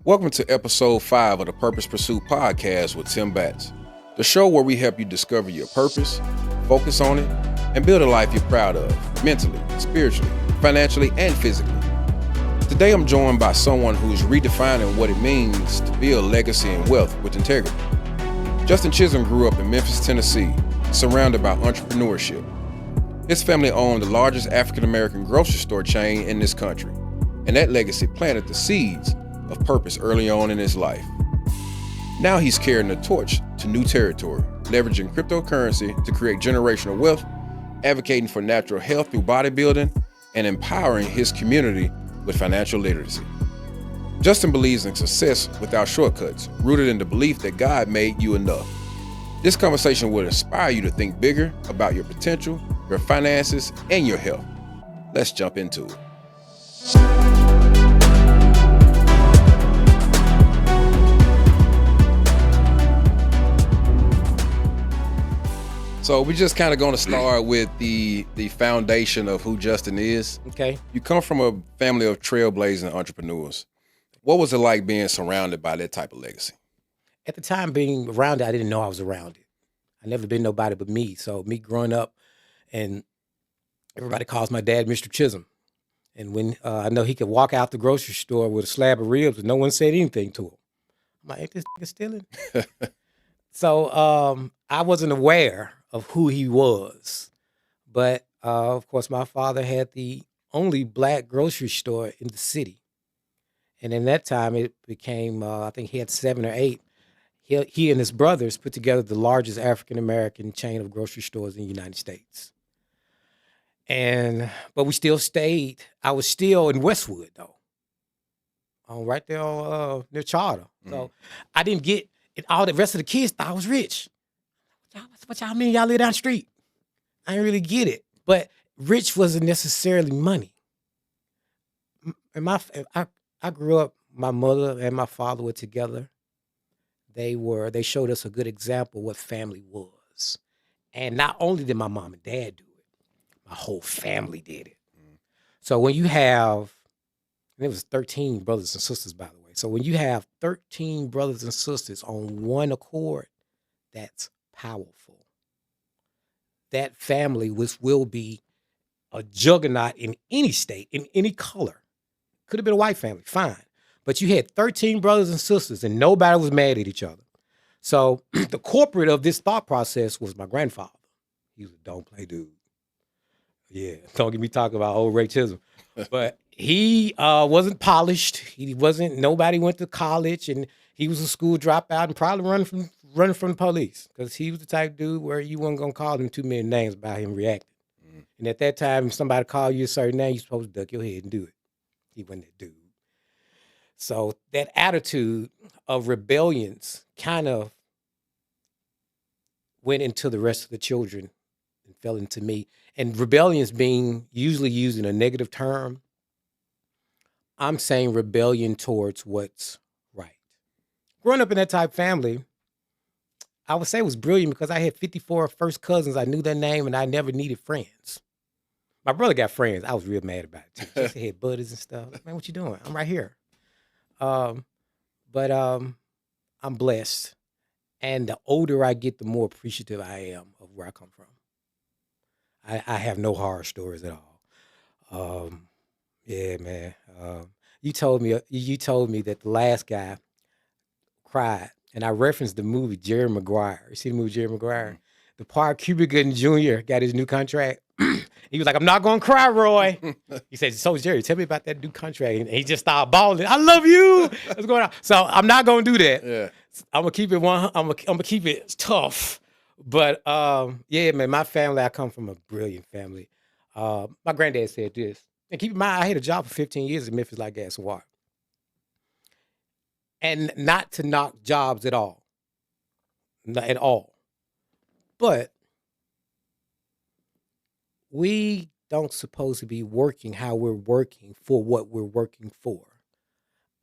Welcome to episode 5 of the Purpose Pursuit podcast with Tim Batts, the show where we help you discover your purpose, focus on it, and build a life you're proud of, mentally, spiritually, financially, and physically. Today I'm joined by someone who's redefining what it means to build legacy and wealth with integrity. Justin Chism grew up in Memphis, Tennessee, surrounded by entrepreneurship. His family owned the largest African-American grocery store chain in this country, and that legacy planted the seeds of purpose early on in his life. Now he's carrying the torch to new territory, leveraging cryptocurrency to create generational wealth, advocating for natural health through bodybuilding, and empowering his community with financial literacy. Justin believes in success without shortcuts, rooted in the belief that God made you enough. This conversation will inspire you to think bigger about your potential, your finances, and your health. Let's jump into it. So we're just kind of going to start with the foundation of who Justin is. Okay. You come from a family of trailblazing entrepreneurs. What was it like being surrounded by that type of legacy? At the time being around it, I didn't know I was around it. I never been nobody but me. So me growing up, and everybody calls my dad Mr. Chism. And when I know he could walk out the grocery store with a slab of ribs and no one said anything to him. I'm like, ain't this nigga stealing? So I wasn't aware of who he was. But of course, my father had the only black grocery store in the city. And in that time, it became, I think he had 7 or 8. He and his brothers put together the largest African-American chain of grocery stores in the United States. But we still stayed. I was still in Westwood, though. Right there near Charter. So I didn't get it. All the rest of the kids thought I was rich. What y'all mean y'all live down the street? I didn't really get it. But rich wasn't necessarily money. And I grew up, my mother and my father were together. They showed us a good example of what family was. And not only did my mom and dad do it, my whole family did it. So when you have, and it was 13 brothers and sisters, by the way. So when you have 13 brothers and sisters on one accord, that's powerful. That family will be a juggernaut in any state, in any color. Could have been a white family, fine. But you had 13 brothers and sisters and nobody was mad at each other. So the corporate of this thought process was my grandfather. He was a don't play dude. Yeah, don't get me talking about old Ray Chism. But he wasn't polished. Nobody went to college, and he was a school dropout and probably running from the police because he was the type of dude where you weren't going to call him too many names about him reacting. And at that time, if somebody called you a certain name, you're supposed to duck your head and do it. He wasn't that dude. So that attitude of rebellions kind of went into the rest of the children and fell into me. And rebellions being usually used in a negative term, I'm saying rebellion towards what's right. Growing up in that type of family, I would say it was brilliant because I had 54 first cousins. I knew their name and I never needed friends. My brother got friends. I was real mad about it too. Just had buddies and stuff. Like, man, what you doing? I'm right here. But I'm blessed. And the older I get, the more appreciative I am of where I come from. I have no horror stories at all. Yeah, man. You told me that the last guy cried, and I referenced the movie Jerry Maguire. You see the movie Jerry Maguire? The part Cuba Gooding Jr. got his new contract. He was like, I'm not going to cry, Roy. He said, so Jerry, tell me about that new contract. And he just started bawling. I love you. What's going on? So I'm not going to do that. Yeah. I'm going to keep it I'm going to keep it tough. But yeah, man, my family, I come from a brilliant family. My granddad said this. And keep in mind, I had a job for 15 years in Memphis like gas and water. And not to knock jobs at all. Not at all. But we don't supposed to be working how we're working for what we're working for.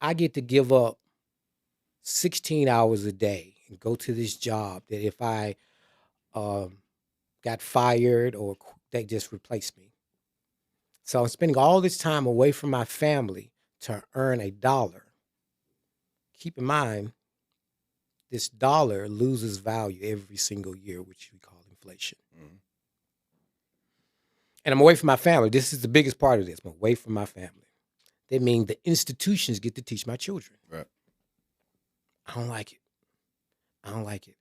I get to give up 16 hours a day and go to this job that if I got fired or they just replaced me. So I'm spending all this time away from my family to earn $1. keep in mind, this dollar loses value every single year, which we call inflation. Mhm. And I'm away from my family. This is the biggest part of this. I'm away from my family. That means the institutions get to teach my children. Right. I don't like it. I don't like it.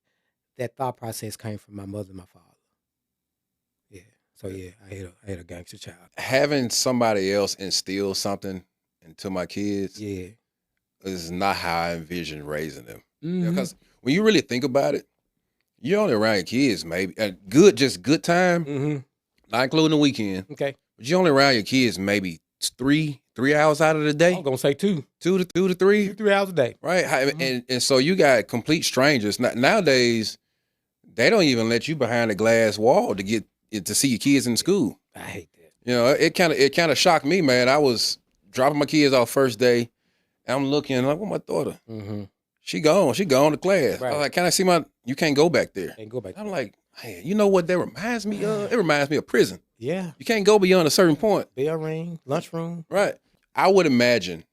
That thought process came from my mother and my father. Yeah. So yeah, I had a gangster child. Having somebody else instill something into my kids Yeah. is not how I envision raising them. Mhm. Because when you really think about it, you're only around your kids maybe good time, Mhm. not including the weekend. Okay. But you're only around your kids maybe 3 hours out of the I day, was gonna say 2 2 to 3, 3 hours a day. right? Mhm. And so you got complete strangers. Nowadays, they don't even let you behind a glass wall to see your kids in school. I hate that. You know, it kind of shocked me, man. I was dropping my kids off first day, and I'm looking like, "Where's my daughter? Mm-hmm. She gone to class." I Right. was like, "Can I see you can't go back there." Can't go back I'm there. like, "Hey, you know what that reminds me of? It reminds me of prison. Yeah. You can't go beyond a certain point." Bell ring, lunchroom. Right. I would imagine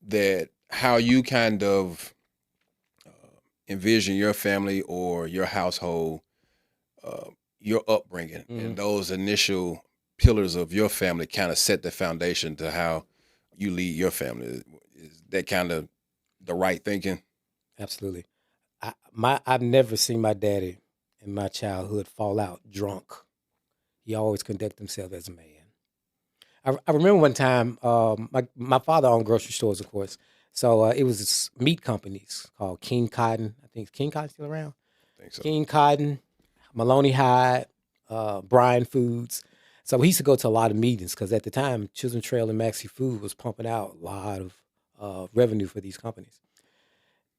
that how you kind of envision your family or your household, your upbringing, and those initial pillars of your family kind of set the foundation to how you lead your family. Is that kind of the right thinking? Absolutely. I've never seen my daddy in my childhood fall out drunk. He always conducted himself as a man. I remember one time, my father owned grocery stores, of course. So it was this meat companies called King Cotton. I think King Cotton still around. I think so. King Cotton, Maloney Hyde, Bryan Foods. So we used to go to a lot of meetings because at the time, Chism Trail and Maxi Food was pumping out a lot of revenue for these companies.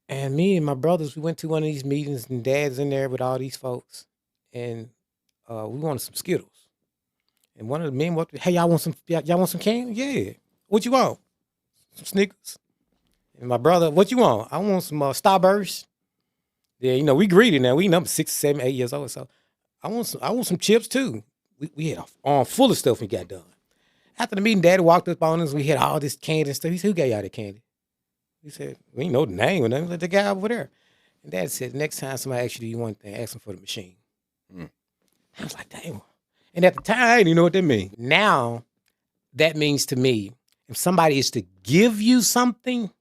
And me and my brothers, we went to one of these meetings, and Dad's in there with all these folks, and we wanted some Skittles. And one of the men walked, "Hey, y'all want some candy? Yeah. What you want? Some Snickers." And my brother, "What you want?" "I want some Starburst." Yeah, we greedy now. We number 6, 7, 8 years old. So I want some chips too. We had a arm full of stuff when we got done. After the meeting, Daddy walked up on us. We had all this candy and stuff. He said, "Who gave y'all the candy?" We said, "We ain't know the name or nothing. Let the guy over there." And Dad said, "Next time somebody asks you to do you want anything, ask them for the machine." I was like, damn. And at the time, I didn't even know what that means. Now, that means to me, if somebody is to give you something,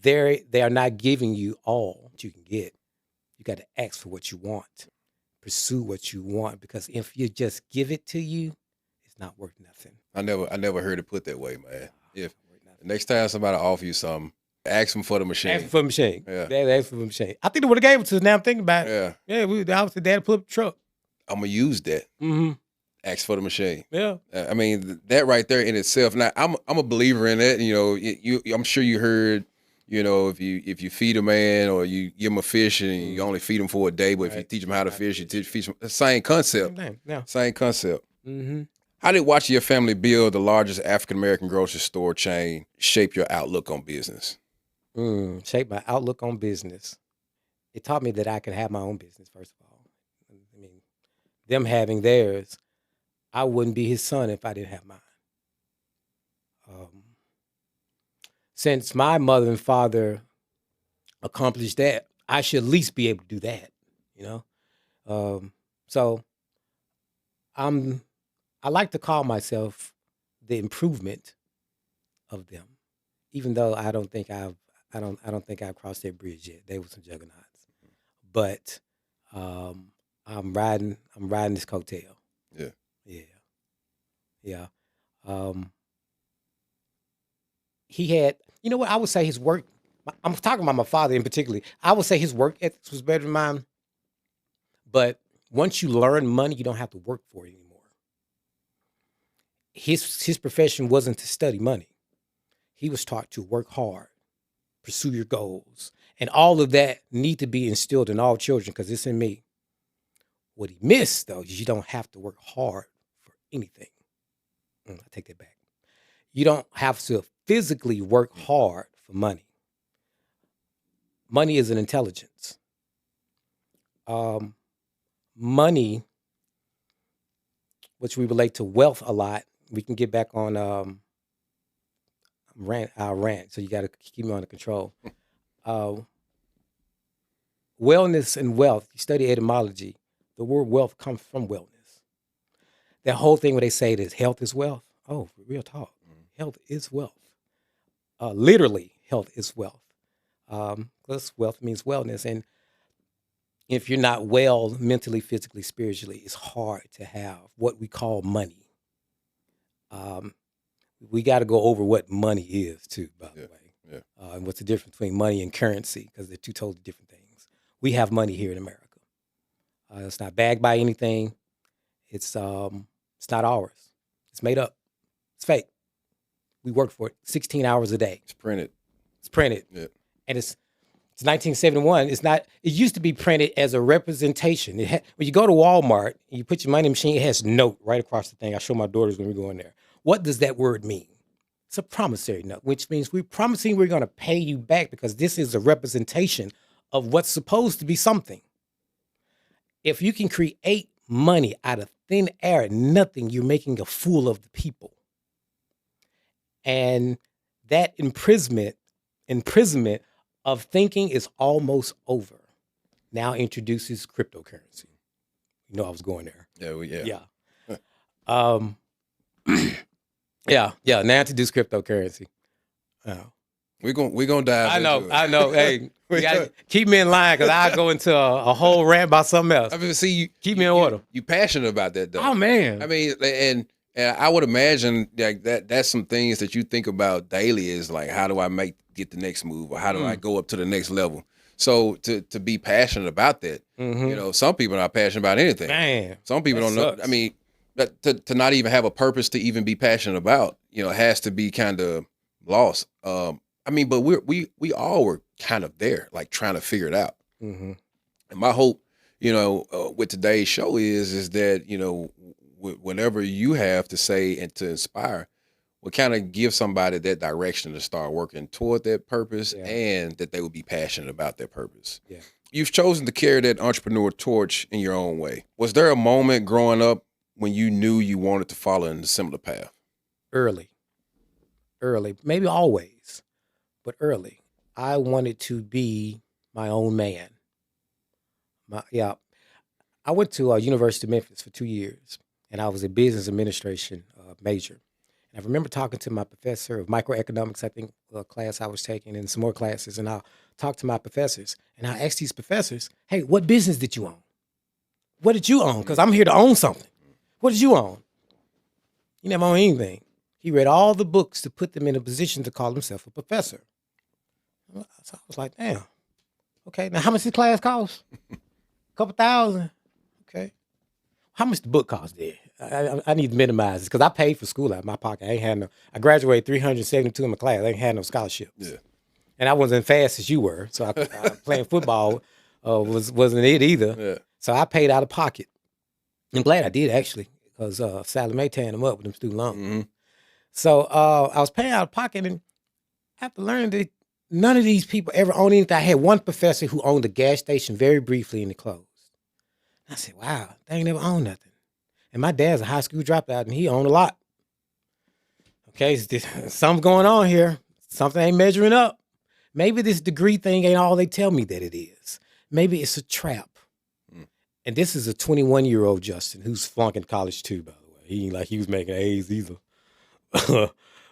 they are not giving you all that you can get. You got to ask for what you want, pursue what you want, because if you just give it to you, it's not worth nothing. I never heard it put that way, man. If next time somebody offer you something, ask them for the machine. Ask for the machine. Yeah. Dad asked for the machine. I think they would have gave it to us. Now I'm thinking about it. Yeah. Yeah, I was the dad pull up the truck. I'm gonna use that. Mm-hmm. Ask for the machine. Yeah. I mean, that right there in itself. Now, I'm a believer in that. You know, I'm sure you heard. You know, if you feed a man or you give him a fish and you only feed him for a day, but if you teach him how to fish, you teach him the same concept. Same thing. Yeah. Same concept. Mm-hmm. How did watching your family build the largest African American grocery store chain shape your outlook on business? Shape my outlook on business. It taught me that I could have my own business, first of all. I mean, them having theirs, I wouldn't be his son if I didn't have mine. Since my mother and father accomplished that, I should at least be able to do that, you know? So I like to call myself the improvement of them, even though I don't think I've crossed that bridge yet. They were some juggernauts, but I'm riding this coattail. Yeah. He had, you know what? I would say his work. I'm talking about my father in particular. I would say his work ethics was better than mine. But once you learn money, you don't have to work for it anymore. His profession wasn't to study money. He was taught to work hard, pursue your goals, and all of that need to be instilled in all children because it's in me. What he missed, though, is you don't have to work hard for anything. I take that back. You don't have to physically work hard for money. Money is an intelligence. Money, which we relate to wealth a lot. We can get back on our rant, so you got to keep me under control. Uh, Wellness and wealth. You study etymology. The word wealth comes from wellness. That whole thing where they say that health is wealth. Oh, real talk. Health is wealth. Literally, health is wealth. Because wealth means wellness. And if you're not well mentally, physically, spiritually, it's hard to have what we call money. We got to go over what money is, too, by the way. Yeah. And what's the difference between money and currency, because they're two totally different things. We have money here in America. It's not bagged by anything. It's not ours. It's made up. It's fake. We work for it 16 hours a day. It's printed. Yeah. And it's 1971. It's not. It used to be printed as a representation. When you go to Walmart and you put your money in the machine, it has note right across the thing. I show my daughters when we go in there. What does that word mean? It's a promissory note, which means we're promising we're going to pay you back because this is a representation of what's supposed to be something. If you can create money out of thin air, nothing, you're making a fool of the people. And that imprisonment of thinking is almost over. Now introduces cryptocurrency. You know I was going there. Yeah. Yeah. Now introduce cryptocurrency. We're gonna dive. I know. Hey, you gotta keep me in line because I go into a whole rant about something else. I mean, see, keep me in order. You passionate about that, though. Oh man. I mean, and I would imagine like that's some things that you think about daily. Is like, how do I get the next move, or how do I go up to the next level? So to be passionate about that, you know, some people are not passionate about anything. Man, some people don't know. I mean, to not even have a purpose to even be passionate about, you know, has to be kind of lost. I mean, but we all were kind of there, like trying to figure it out. And my hope, you know, with today's show is that, you know, whatever you have to say and to inspire will kind of give somebody that direction to start working toward that purpose, and that they will be passionate about their purpose. Yeah. You've chosen to carry that entrepreneur torch in your own way. Was there a moment growing up when you knew you wanted to follow in a similar path? Early, maybe always, but early. I wanted to be my own man. I went to University of Memphis for 2 years, and I was a business administration major. And I remember talking to my professor of microeconomics, I think, a class I was taking, and some more classes, and I talked to my professors, and I asked these professors, hey, what business did you own? What did you own? Because I'm here to own something. What did you own? He never owned anything. He read all the books to put them in a position to call himself a professor. So I was like, damn. Okay, now how much this class cost? A couple thousand. Okay. How much the book cost there? I need to minimize this because I paid for school out of my pocket. I graduated 372 in my class. I ain't had no scholarships. Yeah. And I wasn't fast as you were. So I playing football wasn't it either. Yeah. So I paid out of pocket. I'm glad I did actually, because Sally Mae tearing them up with them student loans. So I was paying out of pocket, and after learning that none of these people ever owned anything, I had one professor who owned a gas station very briefly and it closed. I said, wow, they ain't never owned nothing. And my dad's a high school dropout, and he owned a lot. Okay, something's going on here. Something ain't measuring up. Maybe this degree thing ain't all they tell me that it is. Maybe it's a trap. And this is a 21-year-old Justin who's flunking college too, by the way. He ain't like he was making A's either.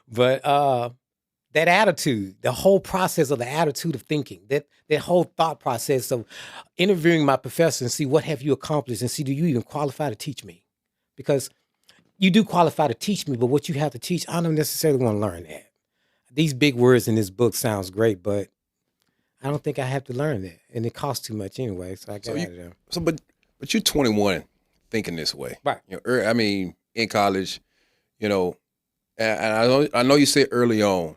But that attitude, the whole process of the attitude of thinking, that whole thought process of interviewing my professor and see what have you accomplished and see, do you even qualify to teach me? Because you do qualify to teach me, but what you have to teach, I don't necessarily want to learn that. These big words in this book sounds great, but I don't think I have to learn that. And it costs too much anyway, so I got out of there. So, but you're 21 thinking this way. Right. You know, I mean, in college, you know, and I know you said early on,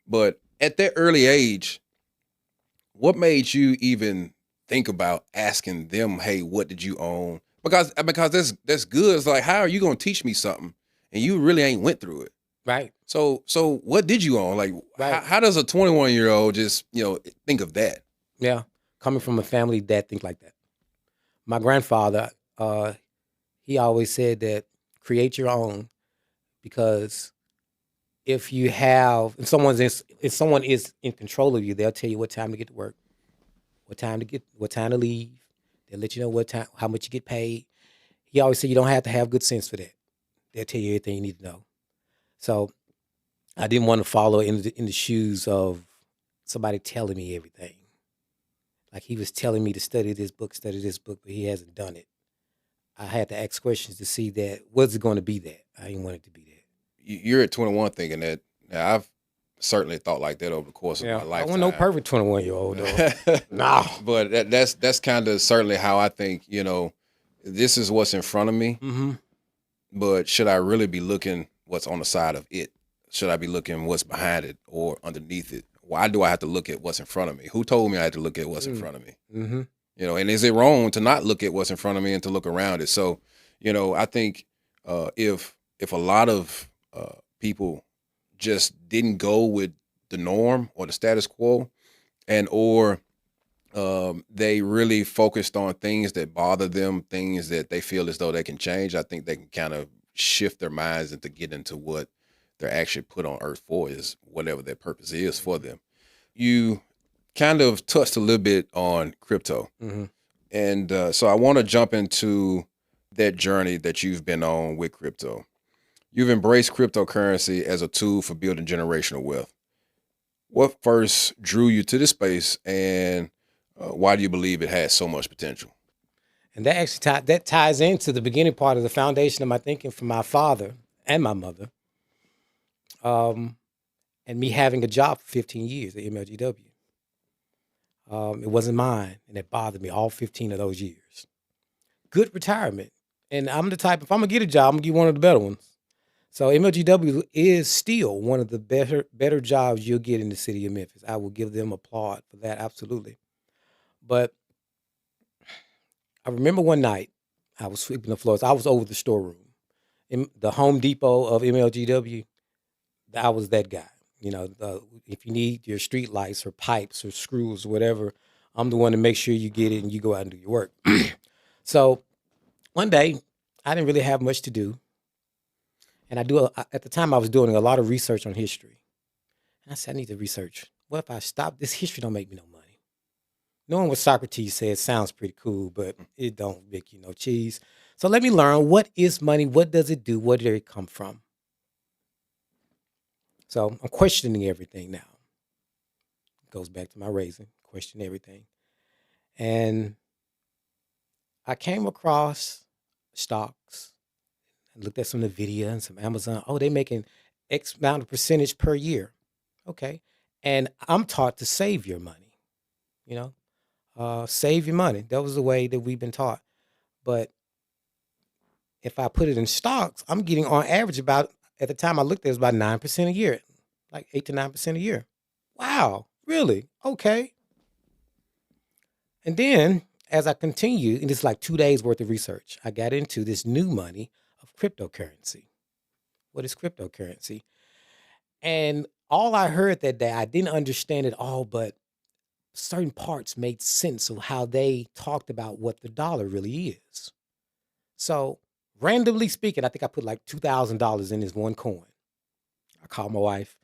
but at that early age, what made you even think about asking them, hey, what did you own? Because that's good. It's like, how are you going to teach me something and you really ain't went through it? Right. So what did you own? Like, right. how does a 21-year-old just, you know, think of that? Yeah. Coming from a family that think like that. My grandfather, he always said that create your own, because if someone is in control of you, they'll tell you what time to get to work, what time to leave. They'll let you know what time, how much you get paid. He always said you don't have to have good sense for that. They'll tell you everything you need to know. So I didn't want to follow in the shoes of somebody telling me everything. Like he was telling me to study this book, but he hasn't done it. I had to ask questions to see that, was it going to be that? I didn't want it to be that. You're at 21 thinking that. Now, I've certainly thought like that over the course of my I lifetime. want no perfect 21-year-old though. No. But that's kind of certainly how I think, this is what's in front of me. Mm-hmm. But should I really be looking what's on the side of it? Should I be looking what's behind it or underneath it? Why do I have to look at what's in front of me? Who told me I had to look at what's in front of me? Mm-hmm. And is it wrong to not look at what's in front of me and to look around it? So, I think if a lot of people just didn't go with the norm or the status quo, or they really focused on things that bother them, things that they feel as though they can change, I think they can kind of shift their minds and to get into what they're actually put on earth for, is whatever their purpose is for them. You kind of touched a little bit on crypto. Mm-hmm. And so I want to jump into that journey that you've been on with crypto. You've embraced cryptocurrency as a tool for building generational wealth. What first drew you to this space, and why do you believe it has so much potential? And that actually ties into the beginning part of the foundation of my thinking from my father and my mother, and me having a job for 15 years at MLGW. It wasn't mine, and it bothered me all 15 of those years. Good retirement. And I'm the type, if I'm going to get a job, I'm going to get one of the better ones. So MLGW is still one of the better jobs you'll get in the city of Memphis. I will give them applaud for that, absolutely. But I remember one night, I was sweeping the floors. I was over the storeroom. In the Home Depot of MLGW, I was that guy. If you need your street lights or pipes or screws or whatever, I'm the one to make sure you get it and you go out and do your work. So one day, I didn't really have much to do. And at the time, I was doing a lot of research on history. And I said, I need to research. What if I stop? This history don't make me no money. Knowing what Socrates said sounds pretty cool, but it don't make you no cheese. So let me learn, what is money? What does it do? Where did it come from? So I'm questioning everything now. It goes back to my raising, question everything. And I came across stocks. I looked at some NVIDIA and some Amazon. Oh, they're making X amount of percentage per year. Okay. And I'm taught to save your money, save your money. That was the way that we've been taught. But if I put it in stocks, I'm getting on average at the time I looked at it, was about 9% a year, like 8 to 9% a year. Wow. Really? Okay. And then as I continue, and it's like 2 days worth of research, I got into this new money of cryptocurrency. What is cryptocurrency? And all I heard that day, I didn't understand it all, but certain parts made sense of how they talked about what the dollar really is. So randomly speaking, I think I put like $2,000 in this one coin. I called my wife.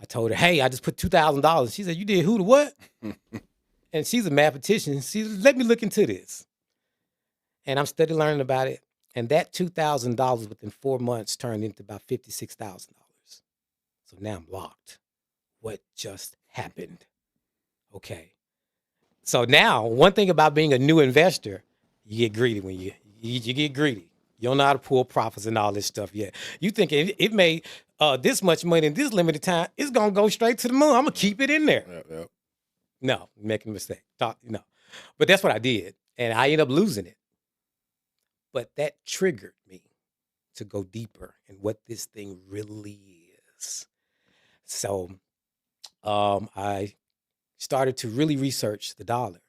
I told her, hey, I just put $2,000. She said, you did who to what? And she's a mathematician. She said, let me look into this. And I'm studying, learning about it. And that $2,000 within 4 months turned into about $56,000. So now I'm locked. What just happened? Okay. So now, one thing about being a new investor, you get greedy when you get greedy. You don't know how to pull profits and all this stuff yet. You think it made this much money in this limited time, it's going to go straight to the moon. I'm going to keep it in there. Yep. No, making a mistake. No. But that's what I did. And I ended up losing it. But that triggered me to go deeper in what this thing really is. So I started to really research the dollar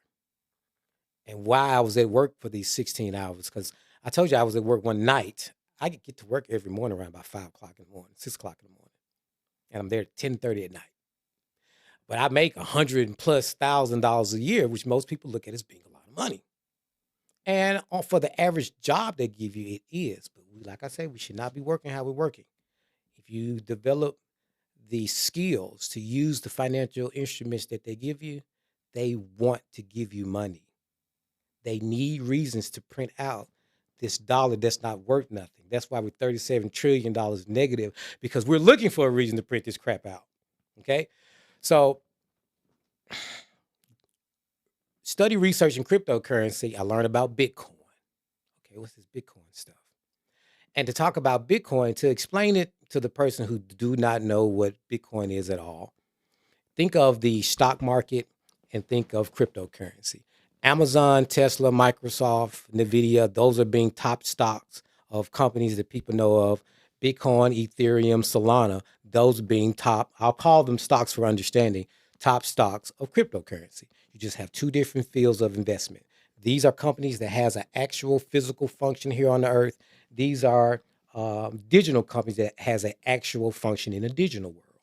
and why I was at work for these 16 hours. Because I told you I was at work one night. I could get to work every morning around about 5 o'clock in the morning, 6 o'clock in the morning. And I'm there at 10:30 at night. But I make $100,000+ a year, which most people look at as being a lot of money. And for the average job they give you, it is. But like I said, we should not be working how we're working. If you develop the skills to use the financial instruments that they give you, they want to give you money. They need reasons to print out this dollar that's not worth nothing. That's why we're $37 trillion negative, because we're looking for a reason to print this crap out. Okay? So, study, research, and cryptocurrency. I learned about Bitcoin. Okay, what's this Bitcoin stuff? And to talk about Bitcoin, to explain it to the person who do not know what Bitcoin is at all, think of the stock market and think of cryptocurrency. Amazon, Tesla, Microsoft, Nvidia, those are being top stocks of companies that people know of. Bitcoin, Ethereum, Solana, those being top, I'll call them stocks for understanding, top stocks of cryptocurrency. You just have two different fields of investment. These are companies that has an actual physical function here on the earth. These are digital companies that has an actual function in a digital world.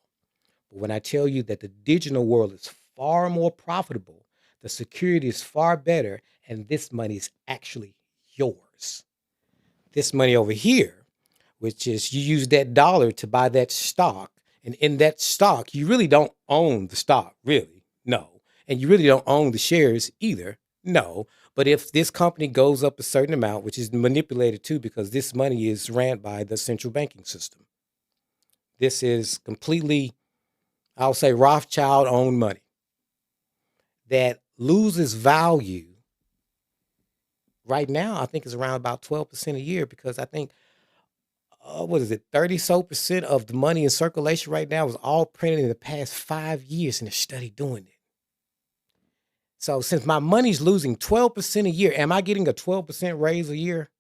But when I tell you that the digital world is far more profitable, the security is far better, and this money is actually yours. This money over here, which is you use that dollar to buy that stock, and in that stock, you really don't own the stock, really, no. And you really don't own the shares either, no. But if this company goes up a certain amount, which is manipulated too, because this money is ran by the central banking system. This is completely, I'll say, Rothschild-owned money that loses value right now. I think it's around about 12% a year, because I think, 30% of the money in circulation right now was all printed in the past 5 years in a study doing it. So since my money's losing 12% a year, am I getting a 12% raise a year?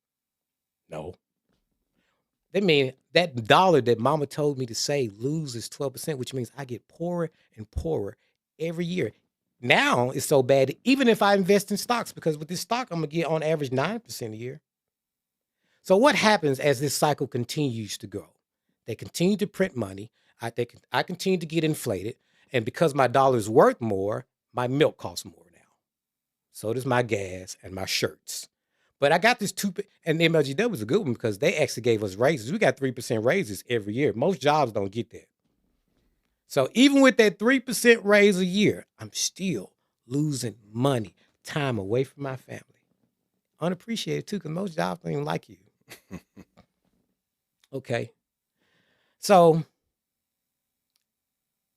No. That means that dollar that mama told me to save loses 12%, which means I get poorer and poorer every year. Now it's so bad that even if I invest in stocks, because with this stock, I'm going to get on average 9% a year. So what happens as this cycle continues to grow? They continue to print money. I continue to get inflated. And because my dollar is worth more, my milk costs more now. So does my gas and my shirts. But I got this and the MLGW was a good one, because they actually gave us raises. We got 3% raises every year. Most jobs don't get that. So even with that 3% raise a year, I'm still losing money, time away from my family. Unappreciated too, because most jobs don't even like you. Okay. So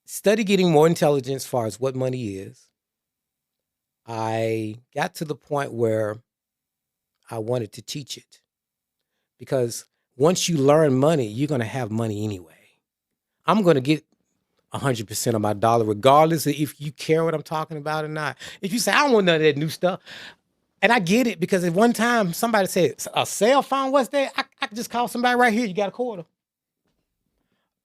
study getting more intelligent as far as what money is. I got to the point where I wanted to teach it, because once you learn money, you're going to have money anyway. I'm going to get 100% of my dollar, regardless of if you care what I'm talking about or not. If you say, I don't want none of that new stuff. And I get it, because at one time somebody said, a cell phone, what's that? I can just call somebody right here. You got a quarter.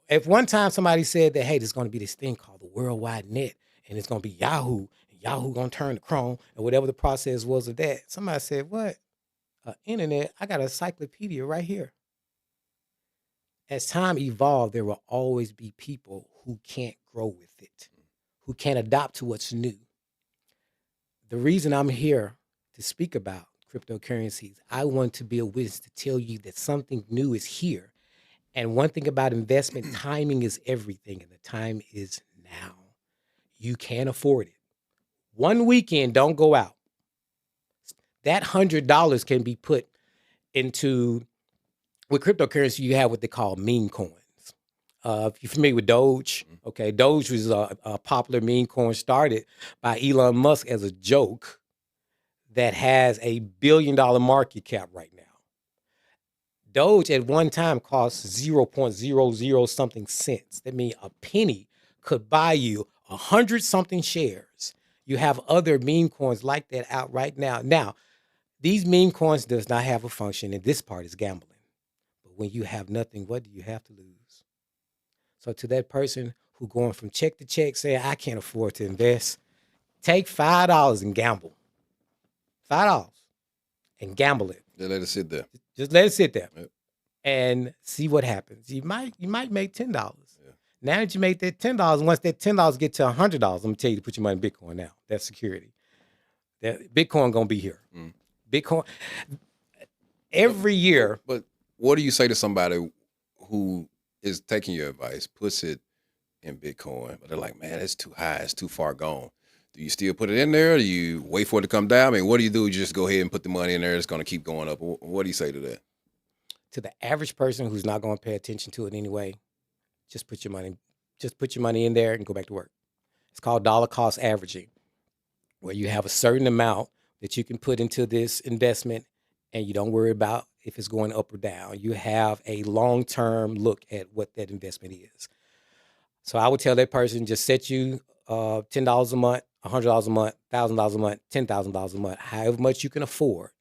If one time somebody said that, hey, there's going to be this thing called the World Wide Net, and it's going to be Yahoo, and Yahoo going to turn to Chrome, and whatever the process was of that. Somebody said, what? Internet, I got an encyclopedia right here. As time evolved, there will always be people who can't grow with it, who can't adapt to what's new. The reason I'm here to speak about cryptocurrencies, I want to be a witness to tell you that something new is here. And one thing about investment, timing is everything, and the time is now. You can't afford it. One weekend, don't go out. That $100 can be put into, with cryptocurrency, you have what they call meme coins. If you're familiar with Doge, okay, Doge was a popular meme coin started by Elon Musk as a joke that has $1 billion market cap right now. Doge at one time cost 0.00 something cents. That means a penny could buy you 100 something shares. You have other meme coins like that out right now. Now, these meme coins does not have a function, and this part is gambling. But when you have nothing, what do you have to lose? So to that person who going from check to check saying, I can't afford to invest, take $5 and gamble. $5 and gamble it. They let it sit there. Just let it sit there. Yep. And see what happens. You might make $10. Yeah. Now that you make that $10, once that $10 get to $100, I'm gonna tell you to put your money in Bitcoin now. That's security. That Bitcoin gonna be here. Bitcoin every year. But what do you say to somebody who is taking your advice, puts it in Bitcoin, but they're like, man, it's too high. It's too far gone. Do you still put it in there? Or do you wait for it to come down? I mean, what do? You just go ahead and put the money in there? It's going to keep going up. What do you say to that? To the average person who's not going to pay attention to it anyway, just put your money in there and go back to work. It's called dollar cost averaging, where you have a certain amount that you can put into this investment and you don't worry about if it's going up or down. You have a long-term look at what that investment is. So I would tell that person, just set you $10 a month, $100 a month, $1,000 a month, $10,000 a month, however much you can afford.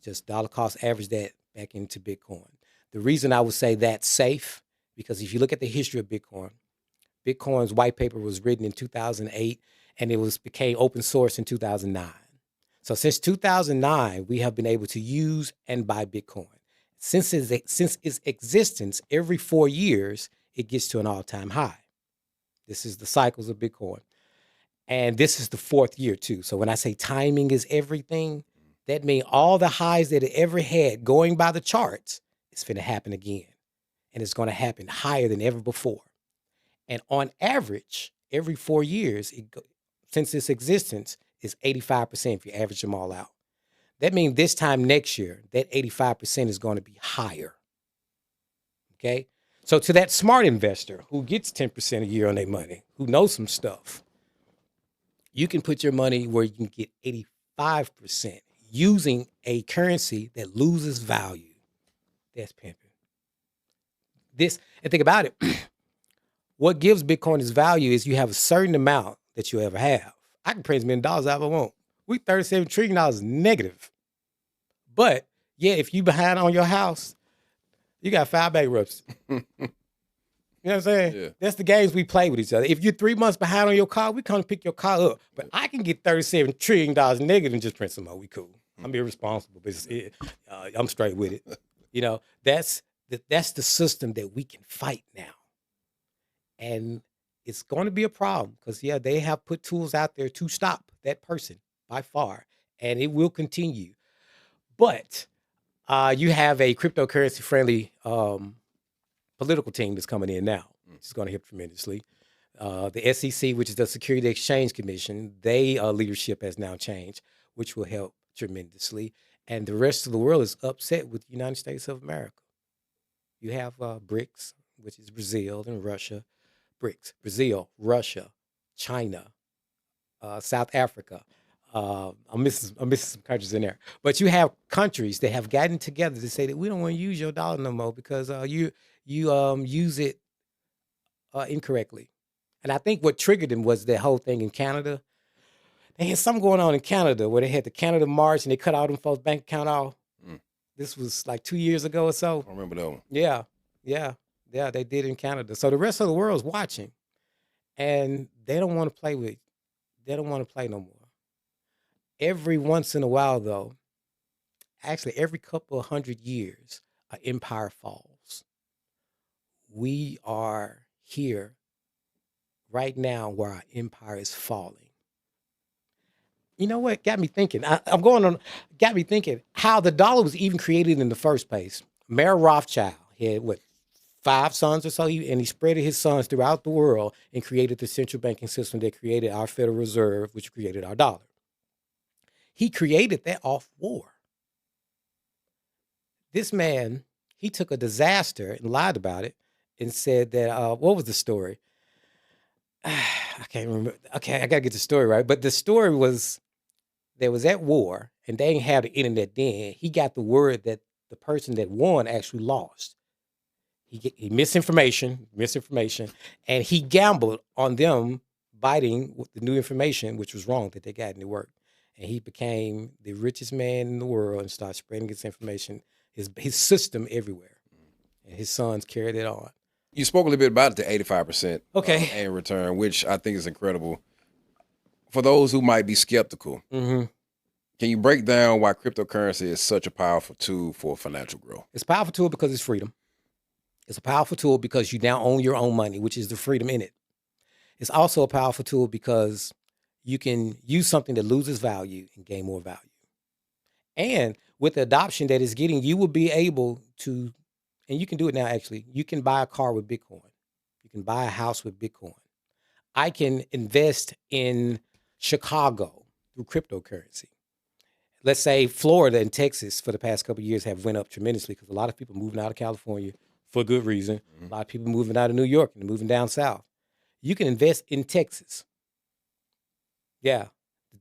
Just dollar cost average that back into Bitcoin. The reason I would say that's safe, because if you look at the history of Bitcoin, Bitcoin's white paper was written in 2008 and it became open source in 2009. So since 2009, we have been able to use and buy Bitcoin. Since its existence, every 4 years, it gets to an all-time high. This is the cycles of Bitcoin. And this is the 4th year too. So when I say timing is everything, that means all the highs that it ever had going by the charts, it's going to happen again. And it's going to happen higher than ever before. And on average, every 4 years, since its existence, is 85% if you average them all out. That means this time next year, that 85% is going to be higher. Okay? So to that smart investor who gets 10% a year on their money, who knows some stuff, you can put your money where you can get 85% using a currency that loses value. That's pimping. And think about it. What gives Bitcoin its value is you have a certain amount that you ever have. I can print as many dollars as I want. We $37 trillion negative. But yeah, if you behind on your house, you got 5 bankruptcies. You know what I'm saying? Yeah. That's the games we play with each other. If you're 3 months behind on your car, we come pick your car up. But I can get $37 trillion negative and just print some more. We cool. I'm irresponsible, but I'm straight with it. You know, that's the system that we can fight now. And it's going to be a problem because, yeah, they have put tools out there to stop that person by far, and it will continue. But you have a cryptocurrency-friendly political team that's coming in now. It's going to help tremendously. The SEC, which is the Security Exchange Commission, their leadership has now changed, which will help tremendously. And the rest of the world is upset with the United States of America. You have BRICS, which is Brazil and Russia. BRICS, Brazil, Russia, China, South Africa. I'm missing some countries in there. But you have countries that have gotten together to say that we don't want to use your dollar no more because you use it incorrectly. And I think what triggered them was the whole thing in Canada. They had something going on in Canada where they had the Canada March and they cut all them folks' bank account off. This was like 2 years ago or so. I remember that one. Yeah, they did in Canada. So the rest of the world's watching, and they don't want to play with. They don't want to play no more. Every once in a while, though, actually every couple of 100 years, an empire falls. We are here right now where our empire is falling. You know what got me thinking? Got me thinking how the dollar was even created in the first place. Mayor Rothschild had 5 sons or so, and he spread his sons throughout the world and created the central banking system that created our Federal Reserve, which created our dollar. He created that off war. This man, he took a disaster and lied about it and said that, what was the story? I can't remember. Okay, I got to get the story right. But the story was, they was at war and they didn't have the internet then. He got the word that the person that won actually lost. He misinformation, and he gambled on them biting with the new information, which was wrong that they got, and it worked. And he became the richest man in the world and started spreading his information, his system everywhere. And his sons carried it on. You spoke a little bit about the 85% Okay. annual return, which I think is incredible. For those who might be skeptical, can you break down why cryptocurrency is such a powerful tool for financial growth? It's a powerful tool because it's freedom. It's a powerful tool because you now own your own money, which is the freedom in it. It's also a powerful tool because you can use something that loses value and gain more value. And with the adoption that it's getting, you will be able to, and you can do it now actually, you can buy a car with Bitcoin. You can buy a house with Bitcoin. I can invest in Chicago through cryptocurrency. Let's say Florida and Texas for the past couple of years have went up tremendously because a lot of people moving out of California for good reason. A lot of people moving out of New York and moving down south. You can invest in Texas. Yeah.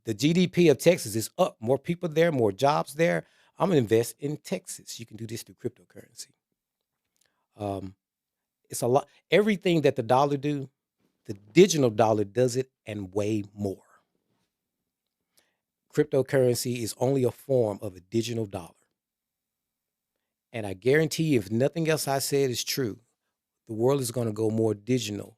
The GDP of Texas is up. More people there, more jobs there. I'm going to invest in Texas. You can do this through cryptocurrency. It's a lot. Everything that the dollar do, the digital dollar does it and way more. Cryptocurrency is only a form of a digital dollar. And I guarantee you, if nothing else I said is true, the world is going to go more digital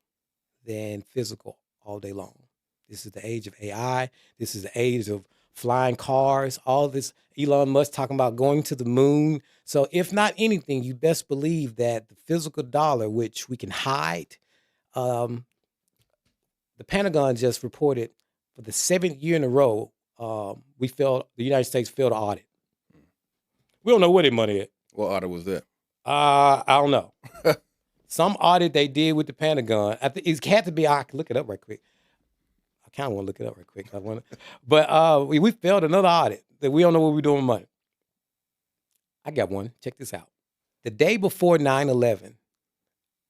than physical all day long. This is the age of AI. This is the age of flying cars, all this. Elon Musk talking about going to the moon. So if not anything, you best believe that the physical dollar, which we can hide, the Pentagon just reported for the 7th year in a row, the United States failed to audit. We don't know where their money is. What audit was that? I don't know. Some audit they did with the Pentagon. I think it had to be. I can look it up right quick. I kind of want to look it up right quick. But we failed another audit that we don't know what we're doing with money. I got one. Check this out. The day before 9/11,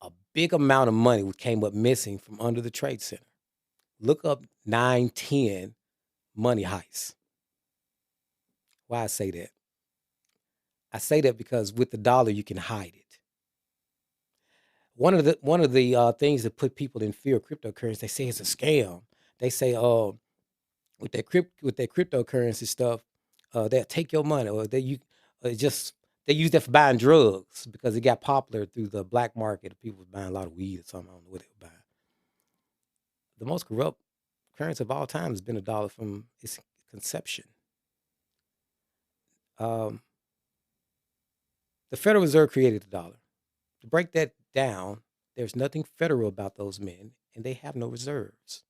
a big amount of money came up missing from under the Trade Center. Look up 9/10 money heists. Why I say that? I say that because with the dollar you can hide it. One of the things that put people in fear of cryptocurrency, they say it's a scam. They say, with that cryptocurrency stuff, they'll take your money, or they use that for buying drugs because it got popular through the black market. People was buying a lot of weed or something. I don't know what they were buying. The most corrupt currency of all time has been a dollar from its conception. The Federal Reserve created the dollar. To break that down, there's nothing federal about those men, and they have no reserves.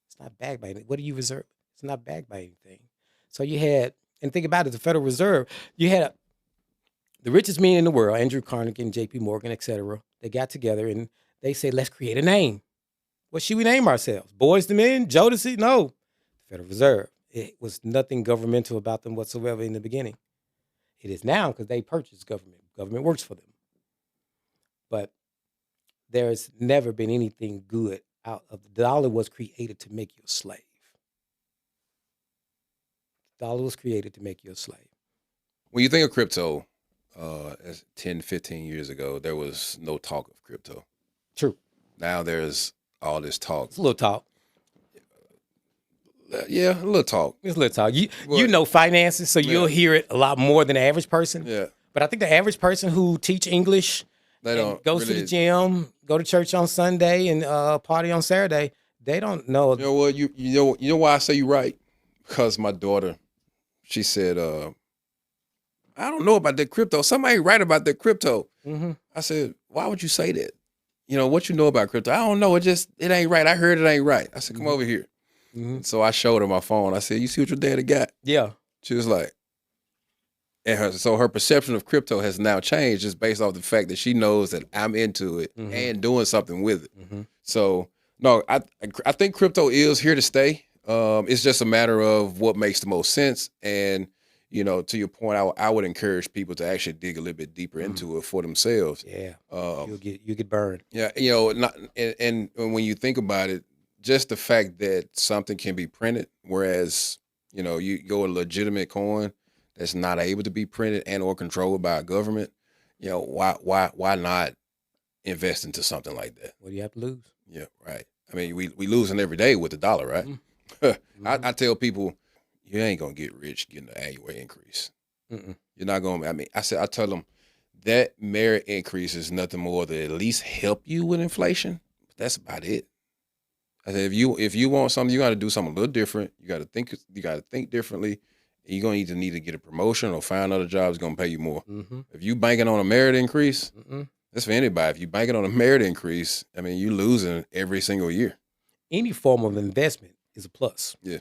It's not backed by anything. What do you reserve? It's not backed by anything. So you had, and think about it, the Federal Reserve, you had the richest men in the world, Andrew Carnegie and J.P. Morgan, et cetera. They got together and they said, let's create a name. What should we name ourselves? Boys to Men? Jodeci? No. Federal Reserve. It was nothing governmental about them whatsoever in the beginning. It is now because they purchased government. Government works for them. But there's never been anything good out of the dollar. Was created to make you a slave. The dollar was created to make you a slave. When you think of crypto, as 10, 15 years ago, there was no talk of crypto. True. Now there's all this talk. It's a little talk. Yeah, a little talk. It's a little talk. You know finances, so you'll hear it a lot more than the average person. Yeah. But I think the average person who teach English, goes to the gym, go to church on Sunday, and party on Saturday, they don't know. You know what? You know why I say you're right? Because my daughter, she said, I don't know about that crypto. Somebody write about that crypto. Mm-hmm. I said, why would you say that? You know, what you know about crypto? I don't know. It ain't right. I heard it ain't right. I said, come over here. Mm-hmm. So I showed her my phone. I said, you see what your daddy got? Yeah. She was like, so her perception of crypto has now changed just based off the fact that she knows that I'm into it and doing something with it. Mm-hmm. So, no, I think crypto is here to stay. It's just a matter of what makes the most sense. And, you know, to your point, I would encourage people to actually dig a little bit deeper into it for themselves. Yeah, you'll get burned. Yeah, you know, and when you think about it, just the fact that something can be printed, whereas, you know, you go a legitimate coin that's not able to be printed and or controlled by a government, you know, why not invest into something like that? What do you have to lose? Yeah, right. I mean, we losing every day with the dollar, right? Mm-hmm. I tell people, you ain't gonna get rich getting an annual increase. Mm-mm. You're not gonna. I mean, I tell them that merit increase is nothing more than at least help you with inflation. But that's about it. I said, if you want something, you got to do something a little different. You got to think differently. You're gonna either need to get a promotion or find other jobs gonna pay you more. Mm-hmm. If you banking on a merit increase, that's for anybody. If you banking on a merit increase, I mean, you losing every single year. Any form of investment is a plus. Yeah.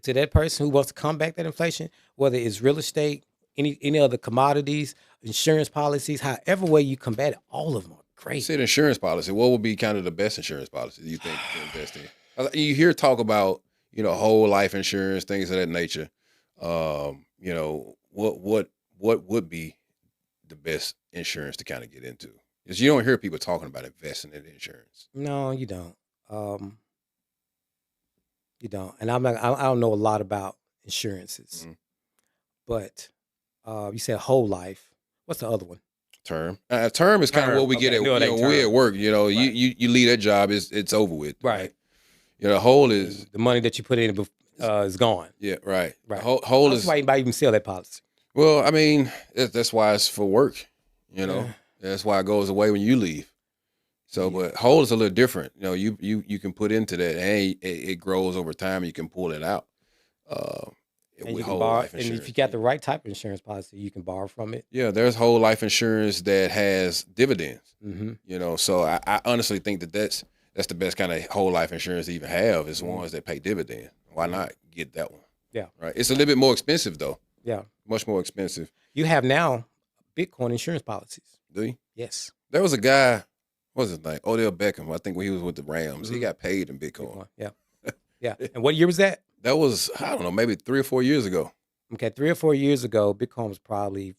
To that person who wants to combat that inflation, whether it's real estate, any other commodities, insurance policies, however way you combat it, all of them are You Great. said insurance policy. What would be kind of the best insurance policy you think to invest in? You hear talk about, whole life insurance, things of that nature. What would be the best insurance to kind of get into? Because you don't hear people talking about investing in insurance. No, you don't. You don't. And I don't know a lot about insurances, Mhm. but you said whole life. What's the other one? Term. Term is kind of what Term. we get Okay, I at, knew it ain't we at term. work. You Right. you leave that job, it's over with. Right. Whole is The money that you put in is gone. yeah, right. Right. Whole That's is why anybody even sell that policy. well. I mean, that's why it's for work. Yeah. That's why it goes away when you leave. So, Yeah. but whole is a little different. You can put into that, and it grows over time. You can pull it out. And With you can whole borrow, life and insurance. if you got the right type of insurance policy, you can borrow from it. Yeah, there's whole life insurance that has dividends. Mm-hmm. So I honestly think that's the best kind of whole life insurance to even have is Mhm. ones that pay dividend. Why not get that one? Yeah. Right. It's a little bit more expensive though. Yeah. Much more expensive. You have now Bitcoin insurance policies. Do you? Yes. There was a guy, what was his name? Odell Beckham. I think when he was with the Rams, he Mhm. got paid in Bitcoin. Bitcoin. Yeah. Yeah. And what year was that? That was, I don't know, maybe 3 or 4 years ago. Okay, 3 or 4 years ago, Bitcoin was probably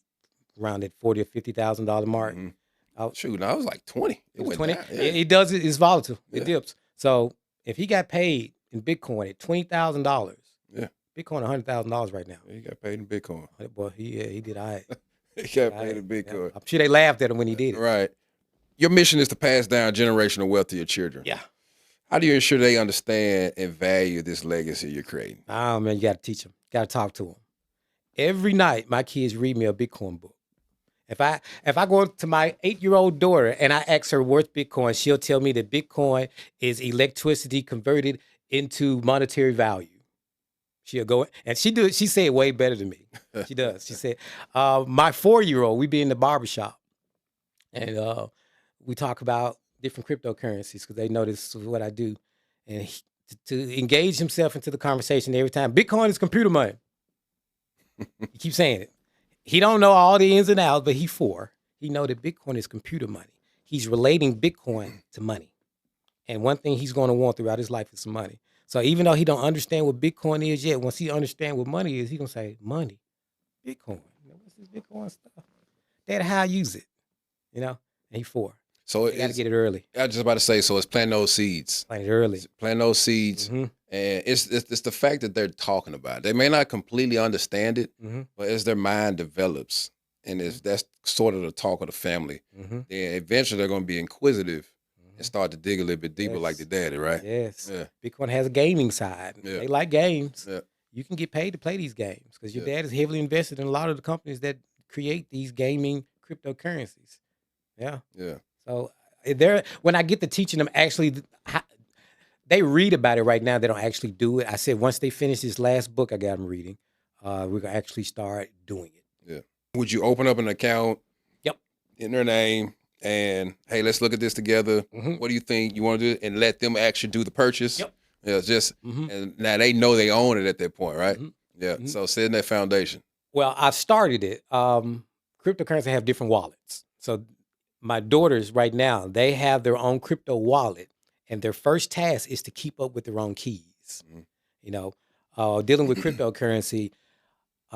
around that $40,000 or $50,000 mark. Mhm. I- Shoot, no, I was like 20. It was went 20. down. Yeah. It does. It's volatile. It Yeah. dips. So if he got paid in Bitcoin at $20,000, Yeah. Bitcoin $100,000 right now. He got paid in Bitcoin. Boy, he did all right. He got All paid right. in Yeah. Bitcoin. I'm sure they laughed at him when he did it. Right. Your mission is to pass down generational wealth to your children. Yeah. How do you ensure they understand and value this legacy you're creating? Oh man, you got to teach them. Got to talk to them. Every night, my kids read me a Bitcoin book. If I go to my 8-year-old daughter and I ask her what's Bitcoin, she'll tell me that Bitcoin is electricity converted into monetary value. She'll go and she say it way better than me. She does. She said, my 4-year-old, we be in the barbershop and we talk about different cryptocurrencies because they know this is what I do. And to engage himself into the conversation every time, Bitcoin is computer money. He keeps saying it. He don't know all the ins and outs, but he 4. He know that Bitcoin is computer money. He's relating Bitcoin to money. And one thing he's going to want throughout his life is some money. So even though he don't understand what Bitcoin is yet, once he understand what money is, he going to say, money, Bitcoin. What's this Bitcoin stuff? Dad, how I use it? And he 4. So You got to get it early. I was just about to say, so it's planting those seeds. Plant it early. Plant those seeds. Mhm. And it's the fact that they're talking about it. They may not completely understand it, Mhm. but as their mind develops, and that's sort of the talk of the family, Mhm. then eventually they're going to be inquisitive and start to dig a little bit deeper like Yes. the daddy, right? Yes. Yeah. Bitcoin has a gaming side. Yeah. They like games. Yeah. You can get paid to play these games because your Yeah. dad is heavily invested in a lot of the companies that create these gaming cryptocurrencies. Yeah. Yeah. So when I get to teaching them, actually, they read about it right now. They don't actually do it. I said once they finish this last book I got them reading, we're gonna actually start doing it. Yeah. Would you open up an account? Yep. In their name and hey, let's look at this together. Mhm. What do you think you want to do? And let them actually do the purchase. Yep. Yeah, just Mhm. and now they know they own it at that point, right? Mhm. Yeah. Mhm. So setting that foundation. Well, I started it. Cryptocurrency have different wallets. So my daughters right now, they have their own crypto wallet, and their first task is to keep up with their own keys. Mhm. Dealing with cryptocurrency,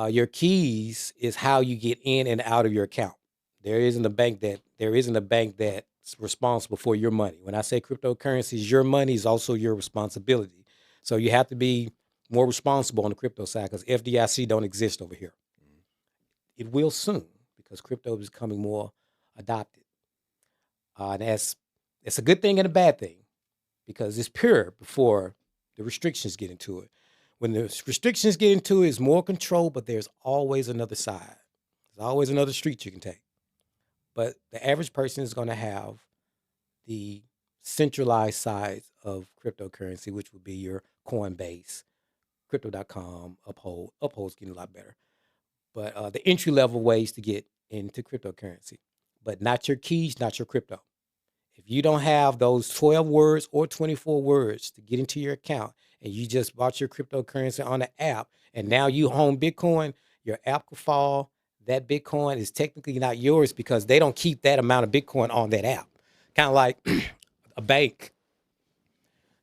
your keys is how you get in and out of your account. There isn't a bank that's responsible for your money. When I say cryptocurrency is your money, is also your responsibility. So you have to be more responsible on the crypto side because FDIC don't exist over here. It will soon because crypto is becoming more adopted. And it's a good thing and a bad thing because it's pure before the restrictions get into it. When the restrictions get into it, it's more control, but there's always another side. There's always another street you can take. But the average person is going to have the centralized sides of cryptocurrency, which would be your Coinbase, Crypto.com, Uphold. Uphold's getting a lot better. But the entry level ways to get into cryptocurrency, but not your keys, not your crypto. If you don't have those 12 words or 24 words to get into your account and you just bought your cryptocurrency on the app and now you own Bitcoin, your app could fall. That Bitcoin is technically not yours because they don't keep that amount of Bitcoin on that app. Kind of like a bank.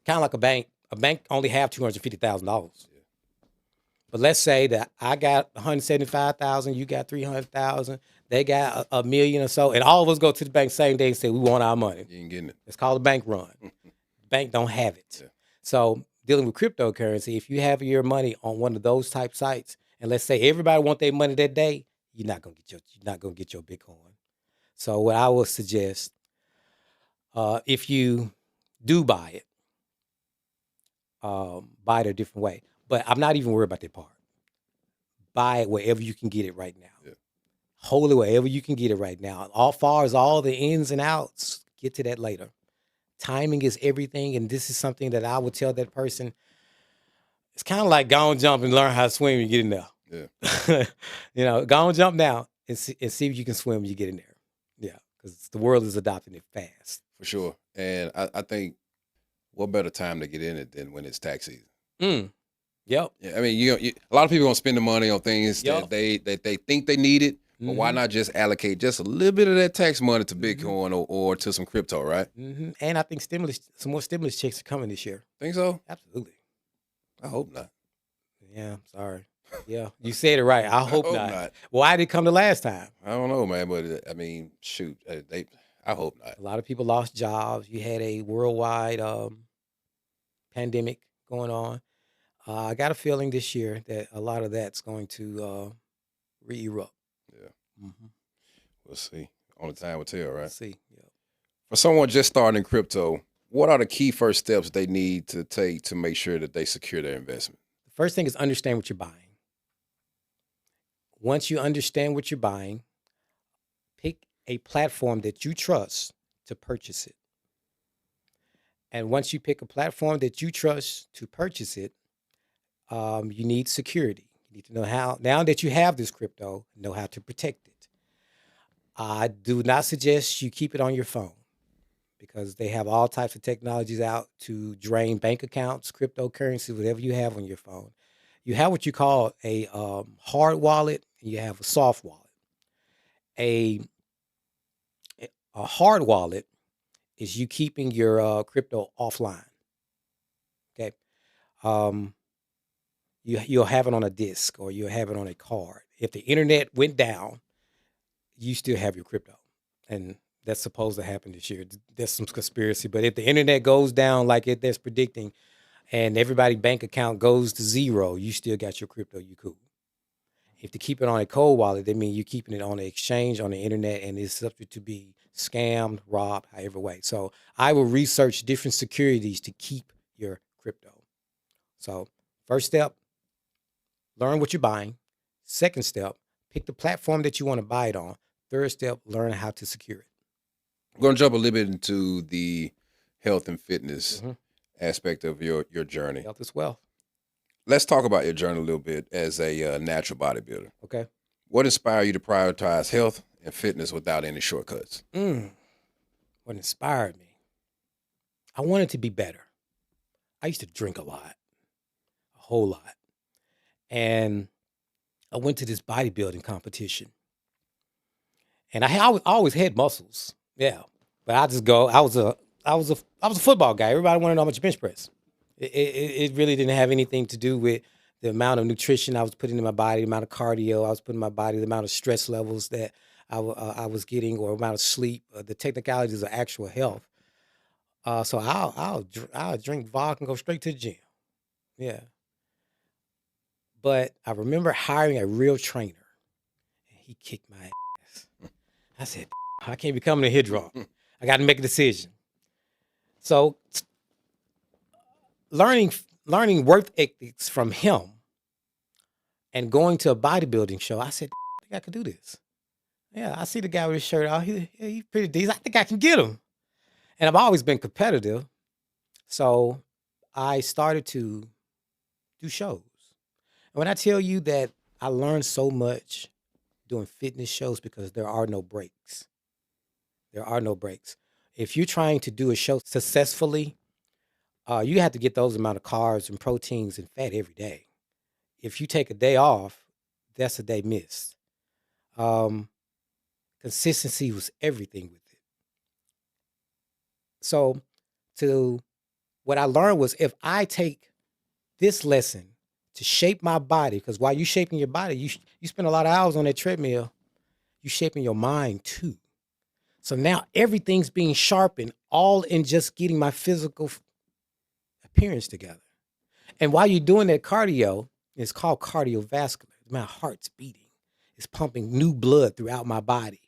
Kind of like a bank. A bank only have $250,000. But let's say that I got 175,000, you got 300,000, they got a million or so, and all of us go to the bank same day and say we want our money. You ain't getting it. It's called a bank run. Bank don't have it. Yeah. So dealing with cryptocurrency, if you have your money on one of those type sites, and let's say everybody want their money that day, you're not gonna get your Bitcoin. So what I would suggest, if you do buy it, buy it a different way. But I'm not even worried about that part. Buy it wherever you can get it right now. Yeah. Hold it wherever you can get it right now. All far as all the ins and outs, get to that later. Timing is everything, and this is something that I would tell that person. It's kind of like go and jump and learn how to swim when you get in there. Yeah. Go and jump now and see if you can swim when you get in there. Yeah, because the world is adopting it fast. For sure. And I think what better time to get in it than when it's tax season? Yep. Yeah, I mean, a lot of people gonna spend the money on things that they think they need it, but why not just allocate just a little bit of that tax money to Bitcoin or to some crypto, right? And I think some more stimulus checks are coming this year. Think so? Absolutely. I hope not. Yeah, sorry. Yeah, you said it right. I hope not. not. Why did it come the last time? I don't know, man, but I mean, shoot, I hope not. A lot of people lost jobs. You had a worldwide pandemic going on. I got a feeling this year that a lot of that's going to re-erupt. Yeah. We'll see. Only time will tell, right? Let's see. Yeah. For someone just starting in crypto, what are the key first steps they need to take to make sure that they secure their investment? The first thing is understand what you're buying. Once you understand what you're buying, pick a platform that you trust to purchase it. And once you pick a platform that you trust to purchase it, you need security. You need to know how, now that you have this crypto, know how to protect it. I do not suggest you keep it on your phone because they have all types of technologies out to drain bank accounts, cryptocurrency, whatever you have on your phone. You have what you call a hard wallet, and you have a soft wallet. A hard wallet is you keeping your crypto offline. Okay. You'll have it on a disk or you'll have it on a card. If the internet went down, you still have your crypto. And that's supposed to happen this year. There's some conspiracy, but if the internet goes down like that's predicting and everybody's bank account goes to zero, you still got your crypto, you cool. If to keep it on a cold wallet, that means you're keeping it on the exchange, on the internet, and it's subject to be scammed, robbed, however way. So I will research different securities to keep your crypto. So first step, learn what you're buying. Second step, pick the platform that you want to buy it on. Third step, learn how to secure it. I'm going to jump a little bit into the health and fitness aspect of your journey. Health is wealth. Let's talk about your journey a little bit as a natural bodybuilder. Okay. What inspired you to prioritize health and fitness without any shortcuts? What inspired me? I wanted to be better. I used to drink a lot, a whole lot. And I went to this bodybuilding competition. And I always had muscles. Yeah. But I just go, I was a football guy. Everybody wanted to know how much bench press. It really didn't have anything to do with the amount of nutrition I was putting in my body, the amount of cardio I was putting in my body, the amount of stress levels that I was getting, or amount of sleep, the technicalities of actual health. So I'll drink vodka and go straight to the gym. Yeah. But I remember hiring a real trainer, and he kicked my ass. I said, I can't be coming in here drunk. I got to make a decision. So learning work ethics from him and going to a bodybuilding show, I said, I think I could do this. Yeah, I see the guy with his shirt out. He's pretty decent. I think I can get him. And I've always been competitive. So I started to do shows. And when I tell you that I learned so much doing fitness shows because there are no breaks. There are no breaks. If you're trying to do a show successfully, you have to get those amount of carbs and proteins and fat every day. If you take a day off, that's a day missed. Consistency was everything with it. So what I learned was if I take this lesson to shape my body, because while you shaping your body, you spend a lot of hours on that treadmill, you shaping your mind too. So now everything's being sharpened, all in just getting my physical appearance together. And while you're doing that cardio, it's called cardiovascular. My heart's beating. It's pumping new blood throughout my body.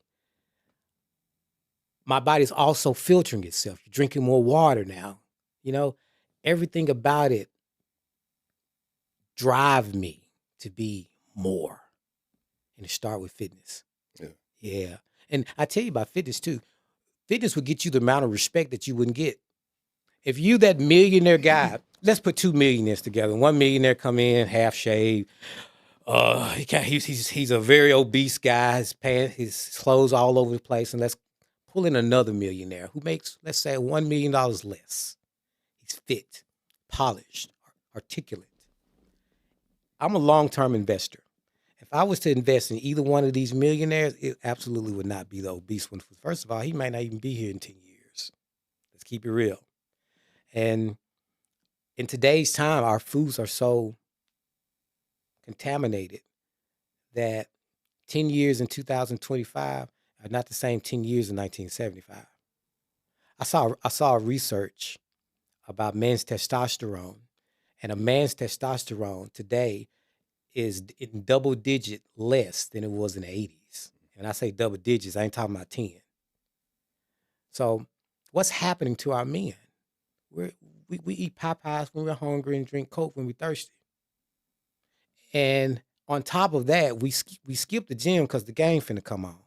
My body's also filtering itself. You're drinking more water now. Everything about it drive me to be more. And to start with fitness. Yeah. And I tell you about fitness too. Fitness would get you the amount of respect that you wouldn't get. If you that millionaire guy, let's put two millionaires together. One millionaire come in, half shaved. He's a very obese guy. His pants, his clothes all over the place. And let's pull in another millionaire who makes, let's say, $1 million less. He's fit, polished, articulate. I'm a long-term investor. If I was to invest in either one of these millionaires, it absolutely would not be the obese one. First of all, he might not even be here in 10 years. Let's keep it real. And in today's time, our foods are so contaminated that 10 years in 2025 are not the same 10 years in 1975. I saw a research about men's testosterone, and a man's testosterone today is in double digit less than it was in the 80s. And I say double digits, I ain't talking about 10. So what's happening to our men? We eat Popeyes when we're hungry and drink Coke when we're thirsty. And on top of that, we skip the gym because the game finna come on.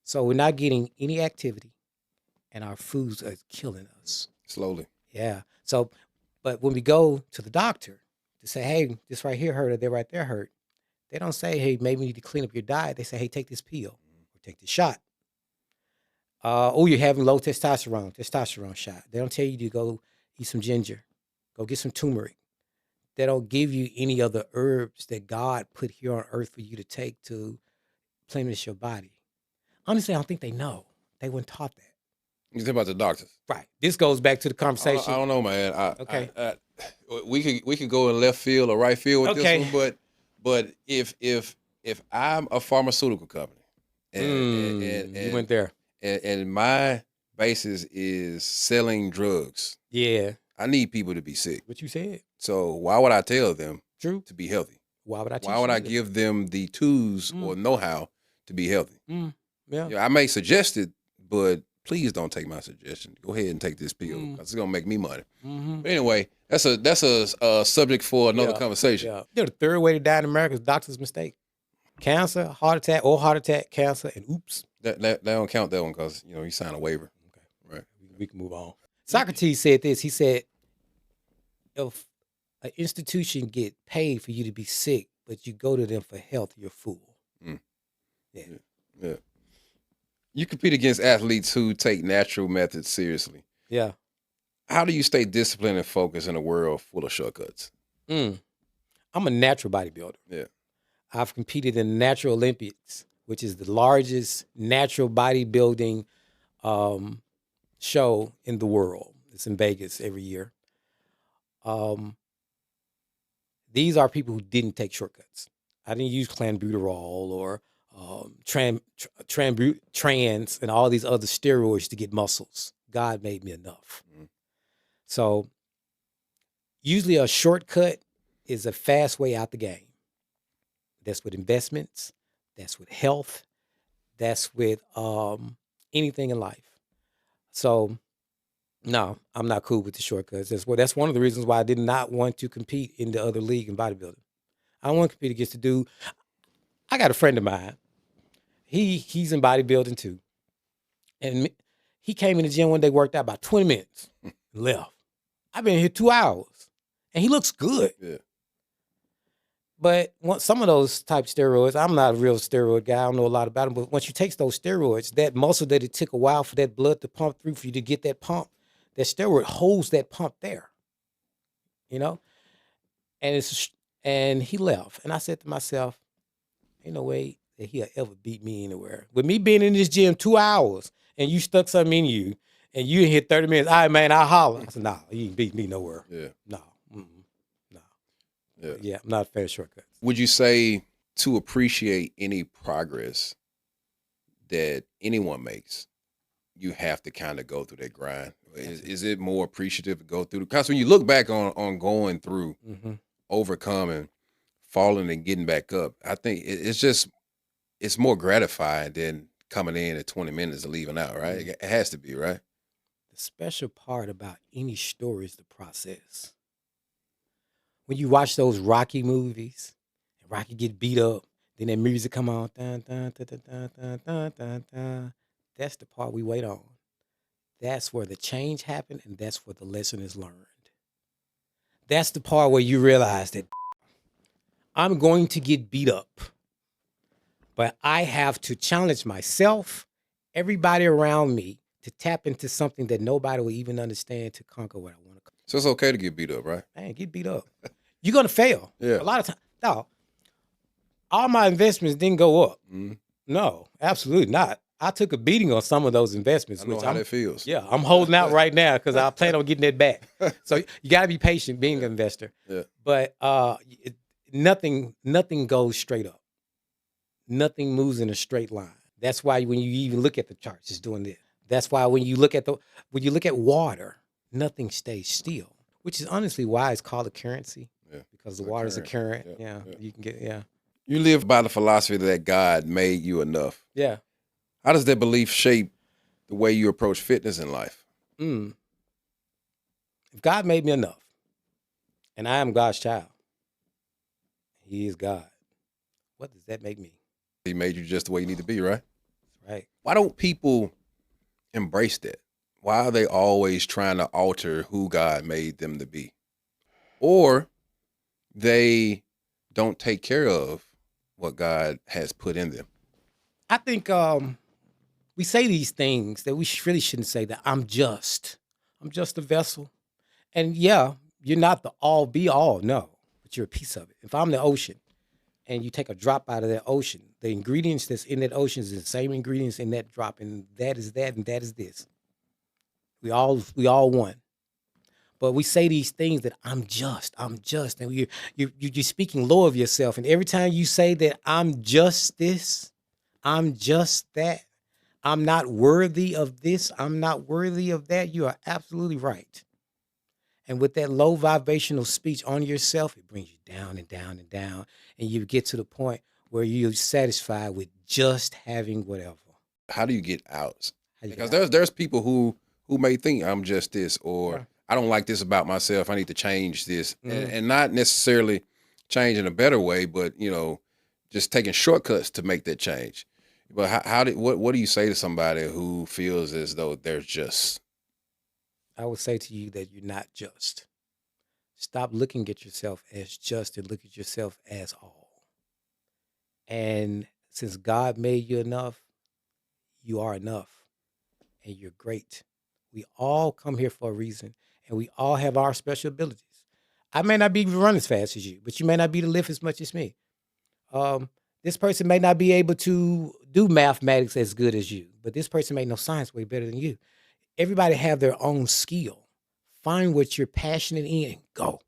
So we're not getting any activity, and our foods are killing us. Slowly. Yeah. So, but when we go to the doctor to say, hey, this right here hurt or that right there hurt, they don't say, hey, maybe you need to clean up your diet. They say, hey, take this pill or take this shot. You're having low testosterone shot. They don't tell you to go eat some ginger, go get some turmeric. They don't give you any other herbs that God put here on earth for you to take to replenish your body. Honestly, I don't think they know. They weren't taught that. You think about the doctors, right? This goes back to the conversation. I don't know, man. Okay, we could go in left field or right field with this one, but if I'm a pharmaceutical company, and you went there, and my basis is selling drugs, I need people to be sick. What you said. So why would I tell them to be healthy? Why would I? Why would I give them the tools or know-how to be healthy? I may suggest it, but please don't take my suggestion. Go ahead and take this pill because it's gonna make me money. But anyway, that's a subject for another conversation. Yeah. The third way to die in America is doctor's mistake: cancer, heart attack, cancer, and oops. That don't count that one because you sign a waiver. Okay, right. We can move on. Socrates said this. He said, "If an institution get paid for you to be sick, but you go to them for health, you're a fool." Yeah. You compete against athletes who take natural methods seriously. Yeah. How do you stay disciplined and focused in a world full of shortcuts? I'm a natural bodybuilder. Yeah. I've competed in the Natural Olympics, which is the largest natural bodybuilding show in the world. It's in Vegas every year. These are people who didn't take shortcuts. I didn't use clenbuterol or trans and all these other steroids to get muscles. God made me enough. So usually a shortcut is a fast way out the game. That's with investments. That's with health. That's with anything in life. So no, I'm not cool with the shortcuts. That's one of the reasons why I did not want to compete in the other league in bodybuilding. I don't want to compete against the dude. I got a friend of mine. He's in bodybuilding too. And he came in the gym one day, worked out about 20 minutes, and left. I've been here 2 hours. And he looks good. Yeah. But some of those type steroids, I'm not a real steroid guy. I don't know a lot about them. But once you take those steroids, that muscle that it took a while for that blood to pump through for you to get that pump, that steroid holds that pump there. And he left. And I said to myself, ain't no way that he'll ever beat me anywhere. With me being in this gym 2 hours and you stuck something in you and you hit 30 minutes. All right, man, I'll holler. I said, nah, you ain't beat me nowhere. Yeah. No. No. Yeah. Yeah, I'm not a fan of shortcuts. Would you say to appreciate any progress that anyone makes, you have to kind of go through that grind? Is it more appreciative to go through? Because when you look back on going through, overcoming, falling and getting back up, I think it's more gratifying than coming in at 20 minutes and leaving out, right? It has to be, right? The special part about any story is the process. When you watch those Rocky movies, and Rocky get beat up, then that music come on, dun, dun, dun, dun, dun, dun, dun, dun, dun. That's the part we wait on. That's where the change happened, and that's where the lesson is learned. That's the part where you realize that I'm going to get beat up, but I have to challenge myself, everybody around me, to tap into something that nobody will even understand to conquer what I want to. So it's okay to get beat up, right? Man, get beat up. You're going to fail. Yeah. A lot of times. No, all my investments didn't go up. No, absolutely not. I took a beating on some of those investments. I know how that feels. Yeah, I'm holding out right now because I plan on getting that back. So you got to be patient being an investor. Yeah. But nothing goes straight up. Nothing moves in a straight line. That's why when you even look at the charts, it's doing this. That's why when you look at water, nothing stays still. Which is honestly why it's called a currency. Yeah. Because the water's a current. Yeah. You can get You live by the philosophy that God made you enough. Yeah. How does that belief shape the way you approach fitness in life? If God made me enough, and I am God's child, He is God, what does that make me? He made you just the way you need to be, right? Right. Why don't people embrace that? Why are they always trying to alter who God made them to be? Or they don't take care of what God has put in them? I think we say these things that we really shouldn't say, that I'm just a vessel. And yeah, you're not the all be all, no, but you're a piece of it. If I'm the ocean and you take a drop out of that ocean, the ingredients that's in that ocean is the same ingredients in that drop, and that is that, and that is this. We all one. But we say these things that I'm just, and you're speaking low of yourself. And every time you say that I'm just this, I'm just that, I'm not worthy of this, I'm not worthy of that, you are absolutely right. And with that low vibrational speech on yourself, it brings you down and down and down. And you get to the point where you're satisfied with just having whatever. How do you get out? Because there's people who may think I'm just this, or I don't like this about myself, I need to change this. And not necessarily change in a better way, but just taking shortcuts to make that change. But what do you say to somebody who feels as though they're just? I would say to you that you're not just. Stop looking at yourself as just and look at yourself as all. And since God made you enough, you are enough. And you're great. We all come here for a reason, and we all have our special abilities. I may not be able to run as fast as you, but you may not be able to lift as much as me. This person may not be able to do mathematics as good as you, but this person may know science way better than you. Everybody have their own skill. Find what you're passionate in and go.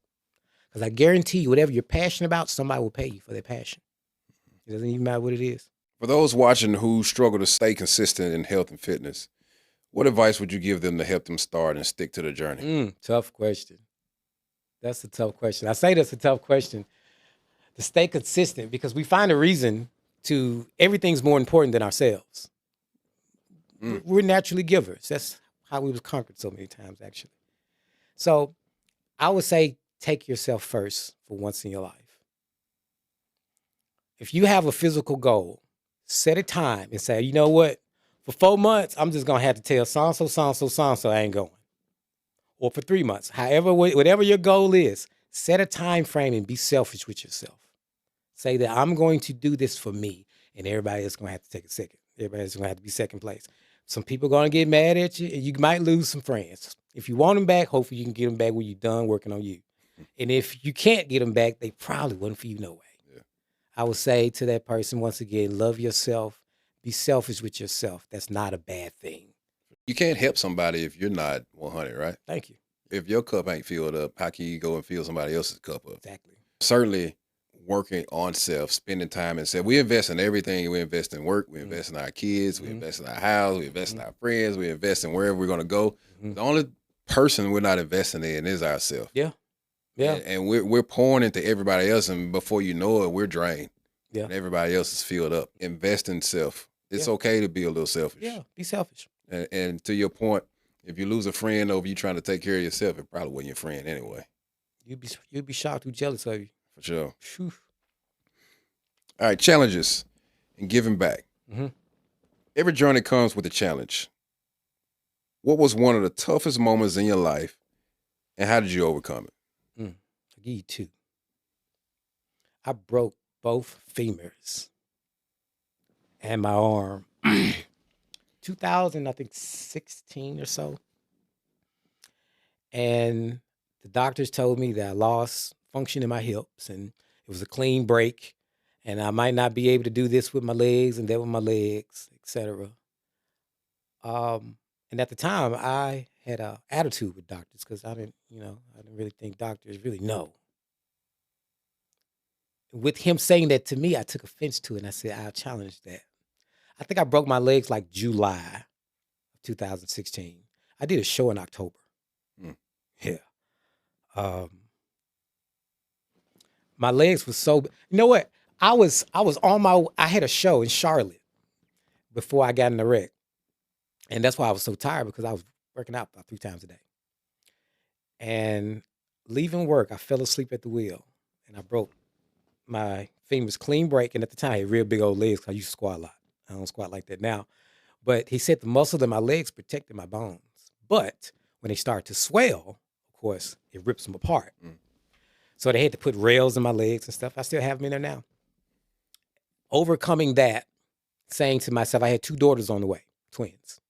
Because I guarantee you, whatever you're passionate about, somebody will pay you for their passion. It doesn't even matter what it is. For those watching who struggle to stay consistent in health and fitness, what advice would you give them to help them start and stick to the journey? Tough question. That's a tough question. I say that's a tough question. To stay consistent, because we find a reason to, everything's more important than ourselves. We're naturally givers. That's how we was conquered so many times, actually. So I would say take yourself first for once in your life. If you have a physical goal, set a time and say, you know what? For 4 months, I'm just going to have to tell so-and-so I ain't going. Or for 3 months, whatever your goal is, set a time frame and be selfish with yourself. Say that I'm going to do this for me, and everybody else is going to have to take a second. Everybody's going to have to be second place. Some people are going to get mad at you, and you might lose some friends. If you want them back, hopefully you can get them back when you're done working on you. And if you can't get them back, they probably wasn't for you no way. Yeah. I would say to that person, once again, love yourself. Be selfish with yourself. That's not a bad thing. You can't help somebody if you're not 100, right? Thank you. If your cup ain't filled up, how can you go and fill somebody else's cup up? Exactly. Certainly working on self, spending time in self. We invest in everything. We invest in work. We invest in our kids. We invest in our house. We invest in our friends. We invest in wherever we're going to go. The only person we're not investing in is ourselves. Yeah. Yeah. And we're pouring into everybody else, and before you know it, we're drained. Yeah. And everybody else is filled up. Invest in self. It's okay to be a little selfish. Yeah. Be selfish. And to your point, if you lose a friend over you trying to take care of yourself, it probably wasn't your friend anyway. You'd be shocked who's jealous of you. For sure. Whew. All right, challenges and giving back. Mm-hmm. Every journey comes with a challenge. What was one of the toughest moments in your life, and how did you overcome it? I'll give you two. I broke both femurs and my arm. 2000, I think 16 or so. And the doctors told me that I lost function in my hips and it was a clean break. And I might not be able to do this with my legs and that with my legs, etc. And at the time, I had an attitude with doctors because I didn't really think doctors really know. With him saying that to me, I took offense to it and I said, I'll challenge that. I think I broke my legs like July of 2016. I did a show in October. Yeah. My legs were so, you know what? I had a show in Charlotte before I got in the wreck. And that's why I was so tired, because I was working out about 3 times a day. And leaving work, I fell asleep at the wheel and I broke my femurs, clean break. And at the time, I had real big old legs because I used to squat a lot. I don't squat like that now. But he said the muscles in my legs protected my bones. But when they start to swell, of course, it rips them apart. So they had to put rails in my legs and stuff. I still have them in there now. Overcoming that, saying to myself, I had 2 daughters on the way, twins.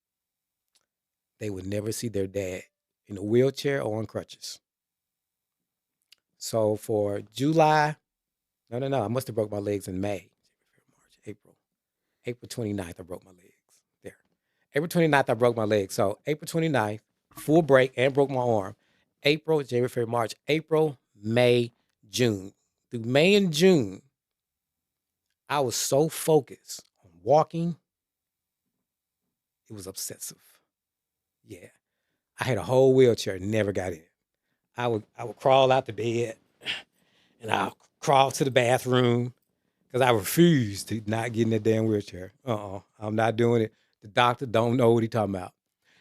They would never see their dad in a wheelchair or on crutches. So for July, I must have broke my legs in May, March, April 29th, I broke my legs. There. April 29th, I broke my legs. So April 29th, full break and broke my arm. April, January, February, March, April, May, June. Through May and June, I was so focused on walking, it was obsessive. Yeah. I had a whole wheelchair, never got in. I would crawl out the bed and I'll crawl to the bathroom because I refused to not get in that damn wheelchair. I'm not doing it. The doctor don't know what he's talking about.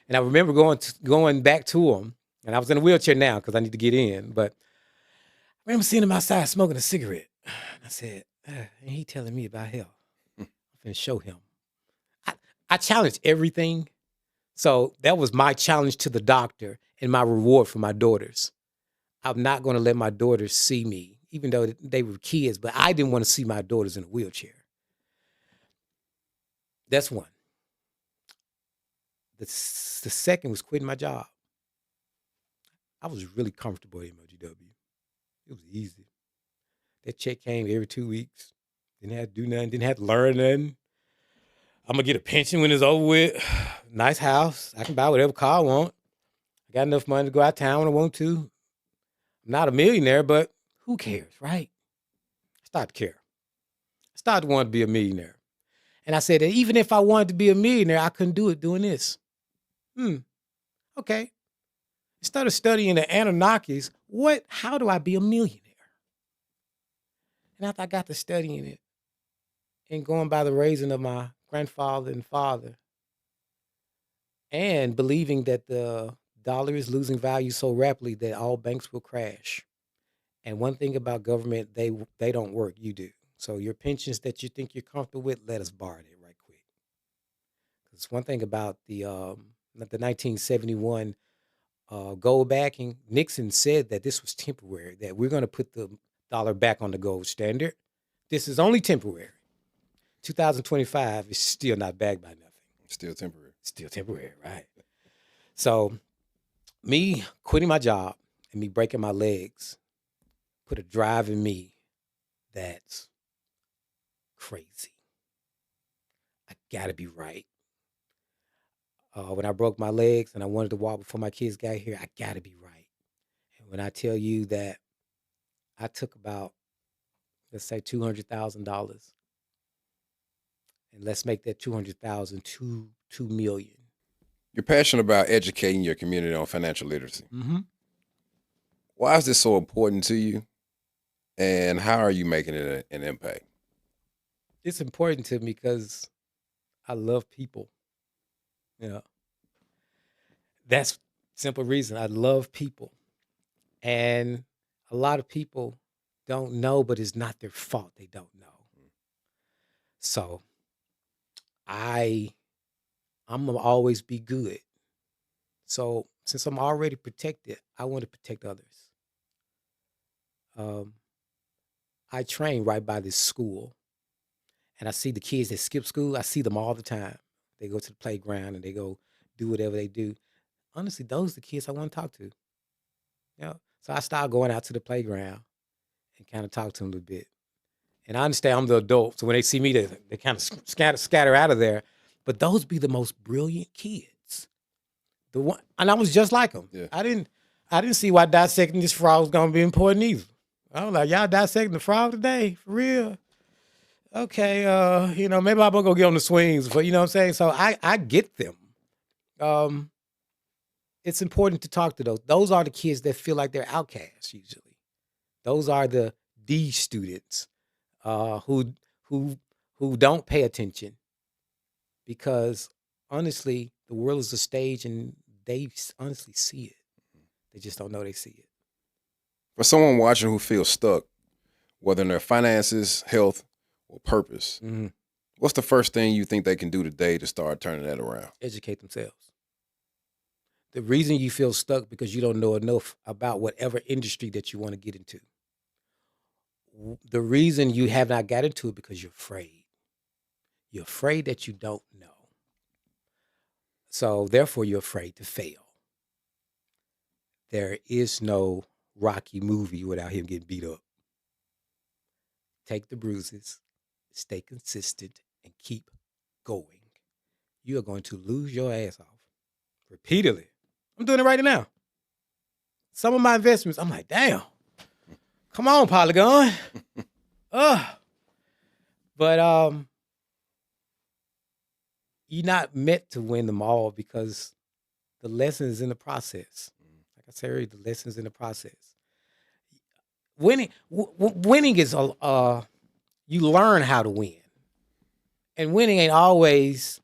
And I remember going back to him, and I was in a wheelchair now because I need to get in, but I remember seeing him outside smoking a cigarette. I said, and he telling me about hell. I'm finna show him. I challenged everything. So that was my challenge to the doctor and my reward for my daughters. I'm not going to let my daughters see me, even though they were kids, but I didn't want to see my daughters in a wheelchair. That's one. The second was quitting my job. I was really comfortable at MLGW. It was easy. That check came every 2 weeks. Didn't have to do nothing. Didn't have to learn nothing. I'm going to get a pension when it's over with. Nice house. I can buy whatever car I want. I got enough money to go out of town when I want to. I'm not a millionaire, but who cares, right? I started to care. I started to want to be a millionaire. And I said that even if I wanted to be a millionaire, I couldn't do it doing this. Okay. Instead of studying the Anunnakis, how do I be a millionaire? And after I got to studying it and going by the raising of my grandfather and father and believing that the dollar is losing value so rapidly that all banks will crash. And one thing about government, they don't work, you do. So your pensions that you think you're comfortable with, let us borrow it right quick. Because one thing about the 1971 gold backing, Nixon said that this was temporary, that we're going to put the dollar back on the gold standard. This is only temporary. 2025 is still not backed by nothing. Still temporary. Still temporary, right? So me quitting my job and me breaking my legs put a drive in me that's crazy. I gotta be right. When I broke my legs and I wanted to walk before my kids got here, I got to be right. And when I tell you that I took about, let's say, $200,000, and let's make that 200,000 2 million. You're passionate about educating your community on financial literacy. Mm-hmm. Why is this so important to you? And how are you making it an impact? It's important to me because I love people. Yeah, that's simple reason. I love people, and a lot of people don't know, but it's not their fault. They don't know. So I'm gonna always be good. So since I'm already protected, I want to protect others. Um, I train right by this school, and I see the kids that skip school. I see them all the time. They go to the playground and they go do whatever they do. Honestly, those are the kids I want to talk to. Yeah. So I start going out to the playground and kind of talk to them a little bit. And I understand I'm the adult, so when they see me, they kind of scatter out of there. But those be the most brilliant kids. The one, and I was just like them. Yeah. I didn't see why dissecting this frog was gonna be important either. I was like, y'all dissecting the frog today for real? Okay, maybe I'm gonna go get on the swings, but you know what I'm saying. So I get them. It's important to talk to those. Those are the kids that feel like they're outcasts usually. Those are the D students who don't pay attention because honestly, the world is a stage and they honestly see it. They just don't know they see it. For someone watching who feels stuck, whether in their finances, health, or purpose, Mm-hmm. what's the first thing you think they can do today to start turning that around? Educate themselves. The reason you feel stuck because you don't know enough about whatever industry that you want to get into. The reason you have not got into it because you're afraid. You're afraid that you don't know. So therefore you're afraid to fail. There is no Rocky movie without him getting beat up. Take the bruises, stay consistent, and keep going. You are going to lose your ass off repeatedly. I'm doing it right now. Some of my investments, I'm like, damn. Come on, Polygon. But you're not meant to win them all because the lesson is in the process. Like I said earlier, the lesson is in the process. Winning is you learn how to win, and winning ain't always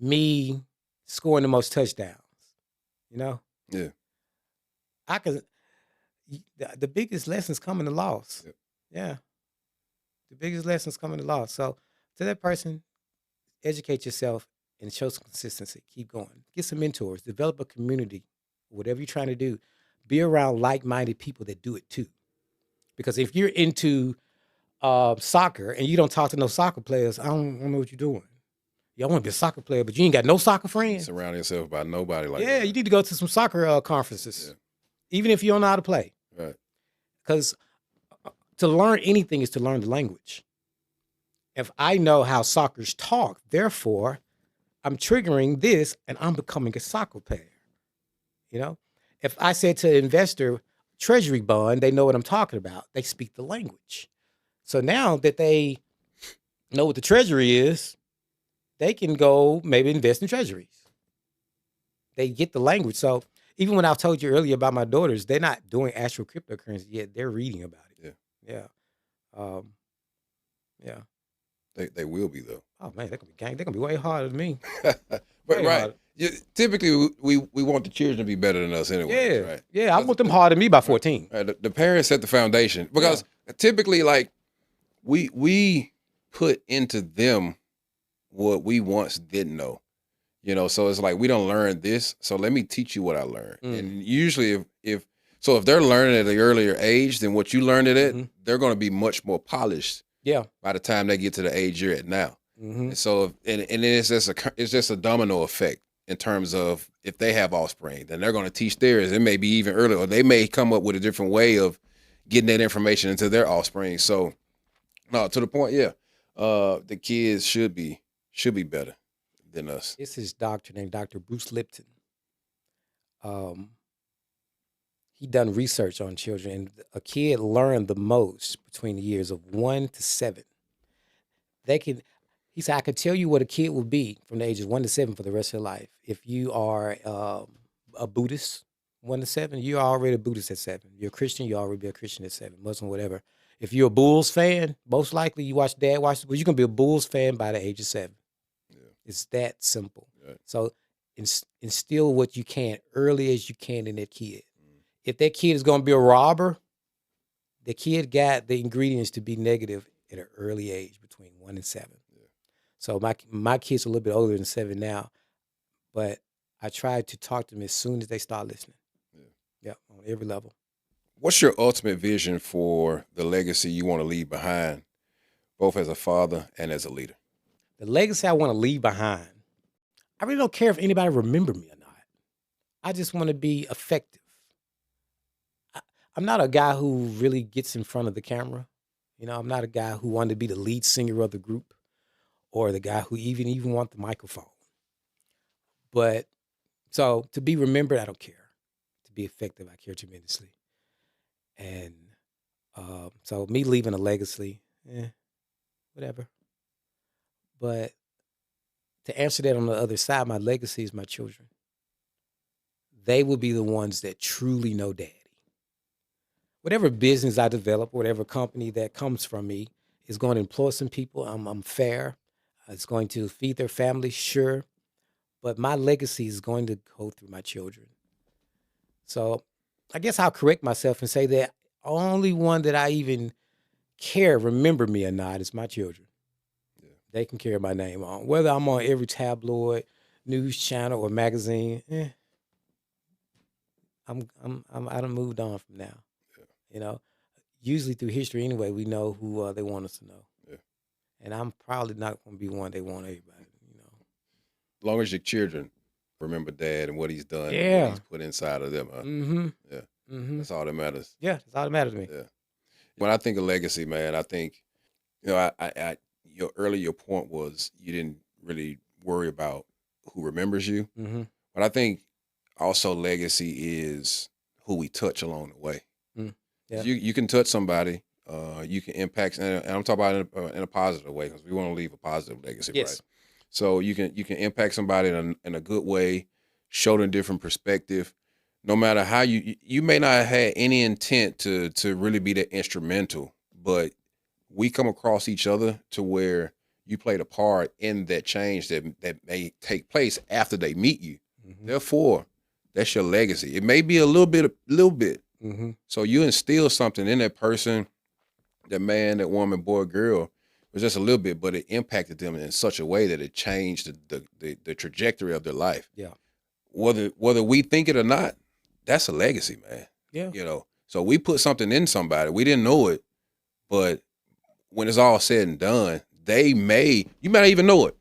me scoring the most touchdowns. You know? Yeah. The biggest lessons come in the loss. Yep. Yeah. The biggest lessons come in the loss. So to that person, educate yourself and show some consistency. Keep going. Get some mentors. Develop a community. Whatever you're trying to do, be around like-minded people that do it too. Because if you're into soccer and you don't talk to no soccer players, I don't know what you're doing. You want to be a soccer player, but you ain't got no soccer friends. Surround yourself by nobody like that. Yeah, you need to go to some soccer conferences, even if you don't know how to play. Right. Because to learn anything is to learn the language. If I know how soccer's talk, therefore, I'm triggering this and I'm becoming a soccer player. You know, if I said to an investor, treasury bond, they know what I'm talking about. They speak the language. So now that they know what the treasury is, they can go maybe invest in treasuries. They get the language. So even when I told you earlier about my daughters, they're not doing actual cryptocurrency yet. They're reading about it. Yeah. They will be though. Oh man, they're gonna be way harder than me. But right. Typically, we want the children to be better than us anyway. Yeah. Right? Yeah, I want them harder than me by 14. Right. The parents set the foundation because typically, like we put into them what we once didn't know. You know, so it's like we don't learn this, so let me teach you what I learned. And usually, if they're learning at an earlier age than what you learned it at, they're going to be much more polished. Yeah. By the time they get to the age you're at now, and so and it's just a domino effect in terms of if they have offspring, then they're going to teach theirs. It may be even earlier, or they may come up with a different way of getting that information into their offspring. So, no, to the point, the kids should be better than us. It's his doctor named Dr. Bruce Lipton. He done research on children, and a kid learned the most between the years of 1 to 7. He said, I could tell you what a kid will be from the ages 1 to 7 for the rest of their life. If you are a Buddhist, 1 to 7, you're already a Buddhist at 7. You're a Christian, you already be a Christian at 7, Muslim, whatever. If you're a Bulls fan, most likely you watch Dad watch the Bulls, you're going to be a Bulls fan by the age of 7. Yeah. It's that simple. Right. So instill what you can early as you can in that kid. If that kid is going to be a robber, the kid got the ingredients to be negative at an early age between 1 and 7. Yeah. So my kids are a little bit older than 7 now, but I try to talk to them as soon as they start listening. Yeah, on every level. What's your ultimate vision for the legacy you want to leave behind, both as a father and as a leader? The legacy I want to leave behind, I really don't care if anybody remember me or not. I just want to be effective. I'm not a guy who really gets in front of the camera. You know, I'm not a guy who wanted to be the lead singer of the group or the guy who even want the microphone. But so to be remembered, I don't care. To be effective, I care tremendously. And so me leaving a legacy, whatever. But to answer that on the other side, my legacy is my children. They will be the ones that truly know Daddy. Whatever business I develop, whatever company that comes from me is going to employ some people. I'm fair. It's going to feed their family, sure. But my legacy is going to go through my children. So I guess I'll correct myself and say that only one that I even care, remember me or not, is my children. Yeah. They can carry my name on. Whether I'm on every tabloid, news channel, or magazine, I done moved on from now. You know, usually through history anyway, we know who they want us to know. Yeah. And I'm probably not going to be one they want everybody, you know. As long as your children remember Dad and what he's done and what he's put inside of them. Huh? Mm-hmm. Yeah. Mm-hmm. That's all that matters. Yeah, that's all that matters to me. Yeah. When I think of legacy, man, I think, you know, your point was you didn't really worry about who remembers you. Mm-hmm. But I think also legacy is who we touch along the way. Mm. Yeah. You can touch somebody, you can impact, and I'm talking about in a positive way because we want to leave a positive legacy, yes. Right? So you can impact somebody in a good way, show them a different perspective. No matter how you may not have had any intent to really be that instrumental, but we come across each other to where you played a part in that change that may take place after they meet you. Mm-hmm. Therefore, that's your legacy. It may be a little bit. Mm-hmm. So you instill something in that person, that man, that woman, boy, girl, it was just a little bit, but it impacted them in such a way that it changed the trajectory of their life. Yeah. Whether we think it or not, that's a legacy, man. Yeah. You know, so we put something in somebody. We didn't know it, but when it's all said and done, you may not even know it.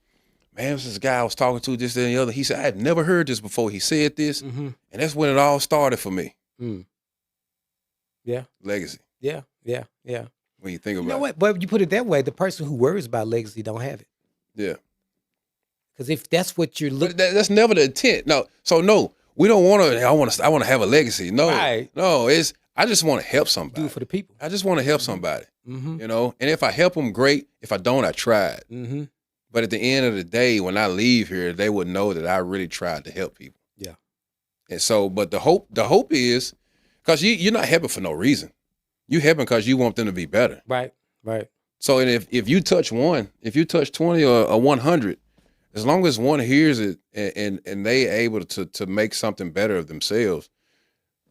Man, this is this guy I was talking to, this and the other. He said, I had never heard this before. He said this, mm-hmm. and that's when it all started for me. Mm. Yeah. Legacy. Yeah. When you think about it. You know what? But you put it that way, the person who worries about legacy don't have it. Yeah. Because if that's what you're looking, that's never the intent. No. So no, we don't want to. I want to have a legacy. No. Right. No. I just want to help somebody. Do it for the people. I just want to help somebody. Mm-hmm. You know, and if I help them, great. If I don't, I tried. Mm-hmm. But at the end of the day, when I leave here, they would know that I really tried to help people. Yeah. And so, but the hope is, because you're not helping for no reason. You helping because you want them to be better. Right. So, and if you touch 20 or 100, as long as one hears it and they able to make something better of themselves,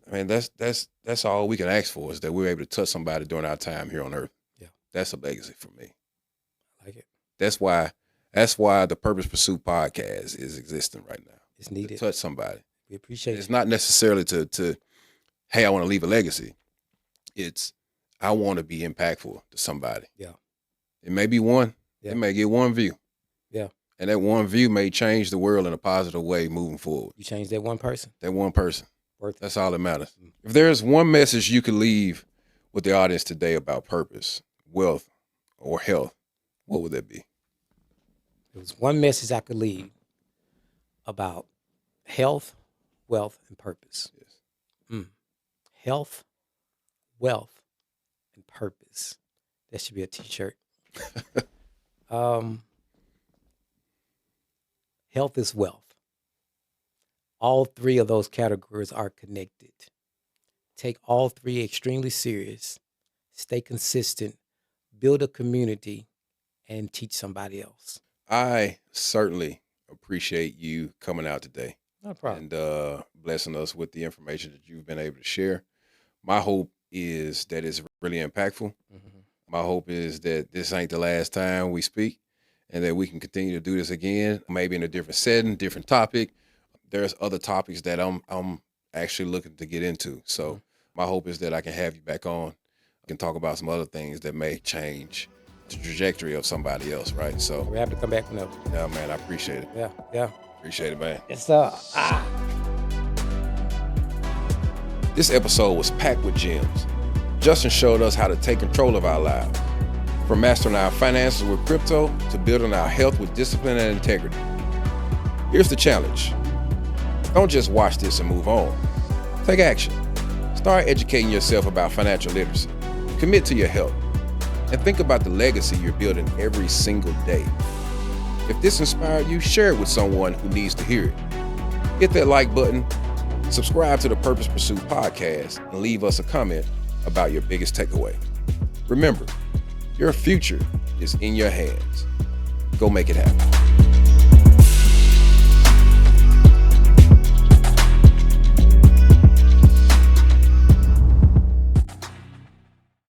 I mean, that's all we can ask for, is that we're able to touch somebody during our time here on earth. Yeah. That's a legacy for me. I like it. That's why the Purpose Pursuit podcast is existing right now. It's needed. To touch somebody. We appreciate it. It's not necessarily to hey, I want to leave a legacy. It's, I want to be impactful to somebody. Yeah. It may be one. Yeah. It may get one view. Yeah. And that one view may change the world in a positive way moving forward. You change that one person. That one person. Worth it. That's all that matters. Mm-hmm. If there's one message you could leave with the audience today about purpose, wealth, or health, what would that be? There was one message I could leave. about health, wealth, and purpose. Yes. Health, wealth, and purpose. That should be a t-shirt. Health is wealth. All three of those categories are connected. Take all three extremely serious. Stay consistent. Build a community and teach somebody else. I certainly appreciate you coming out today. No problem. And blessing us with the information that you've been able to share. My hope is that it's really impactful. Mm-hmm. My hope is that this ain't the last time we speak and that we can continue to do this again, maybe in a different setting, different topic. There's other topics that I'm actually looking to get into. So my hope is that I can have you back on. I can talk about some other things that may change the trajectory of somebody else, right? So We're happy to come back whenever. yeah, man, I appreciate it. Yeah. Appreciate it, man. It's This episode was packed with gems. Justin showed us how to take control of our lives, from mastering our finances with crypto to building our health with discipline and integrity. Here's the challenge. Don't just watch this and move on. Take action. Start educating yourself about financial literacy. Commit to your health. And think about the legacy you're building every single day. If this inspired you, share it with someone who needs to hear it. Hit that like button, subscribe to the Purpose Pursuit podcast, and leave us a comment about your biggest takeaway. Remember, your future is in your hands. Go make it happen.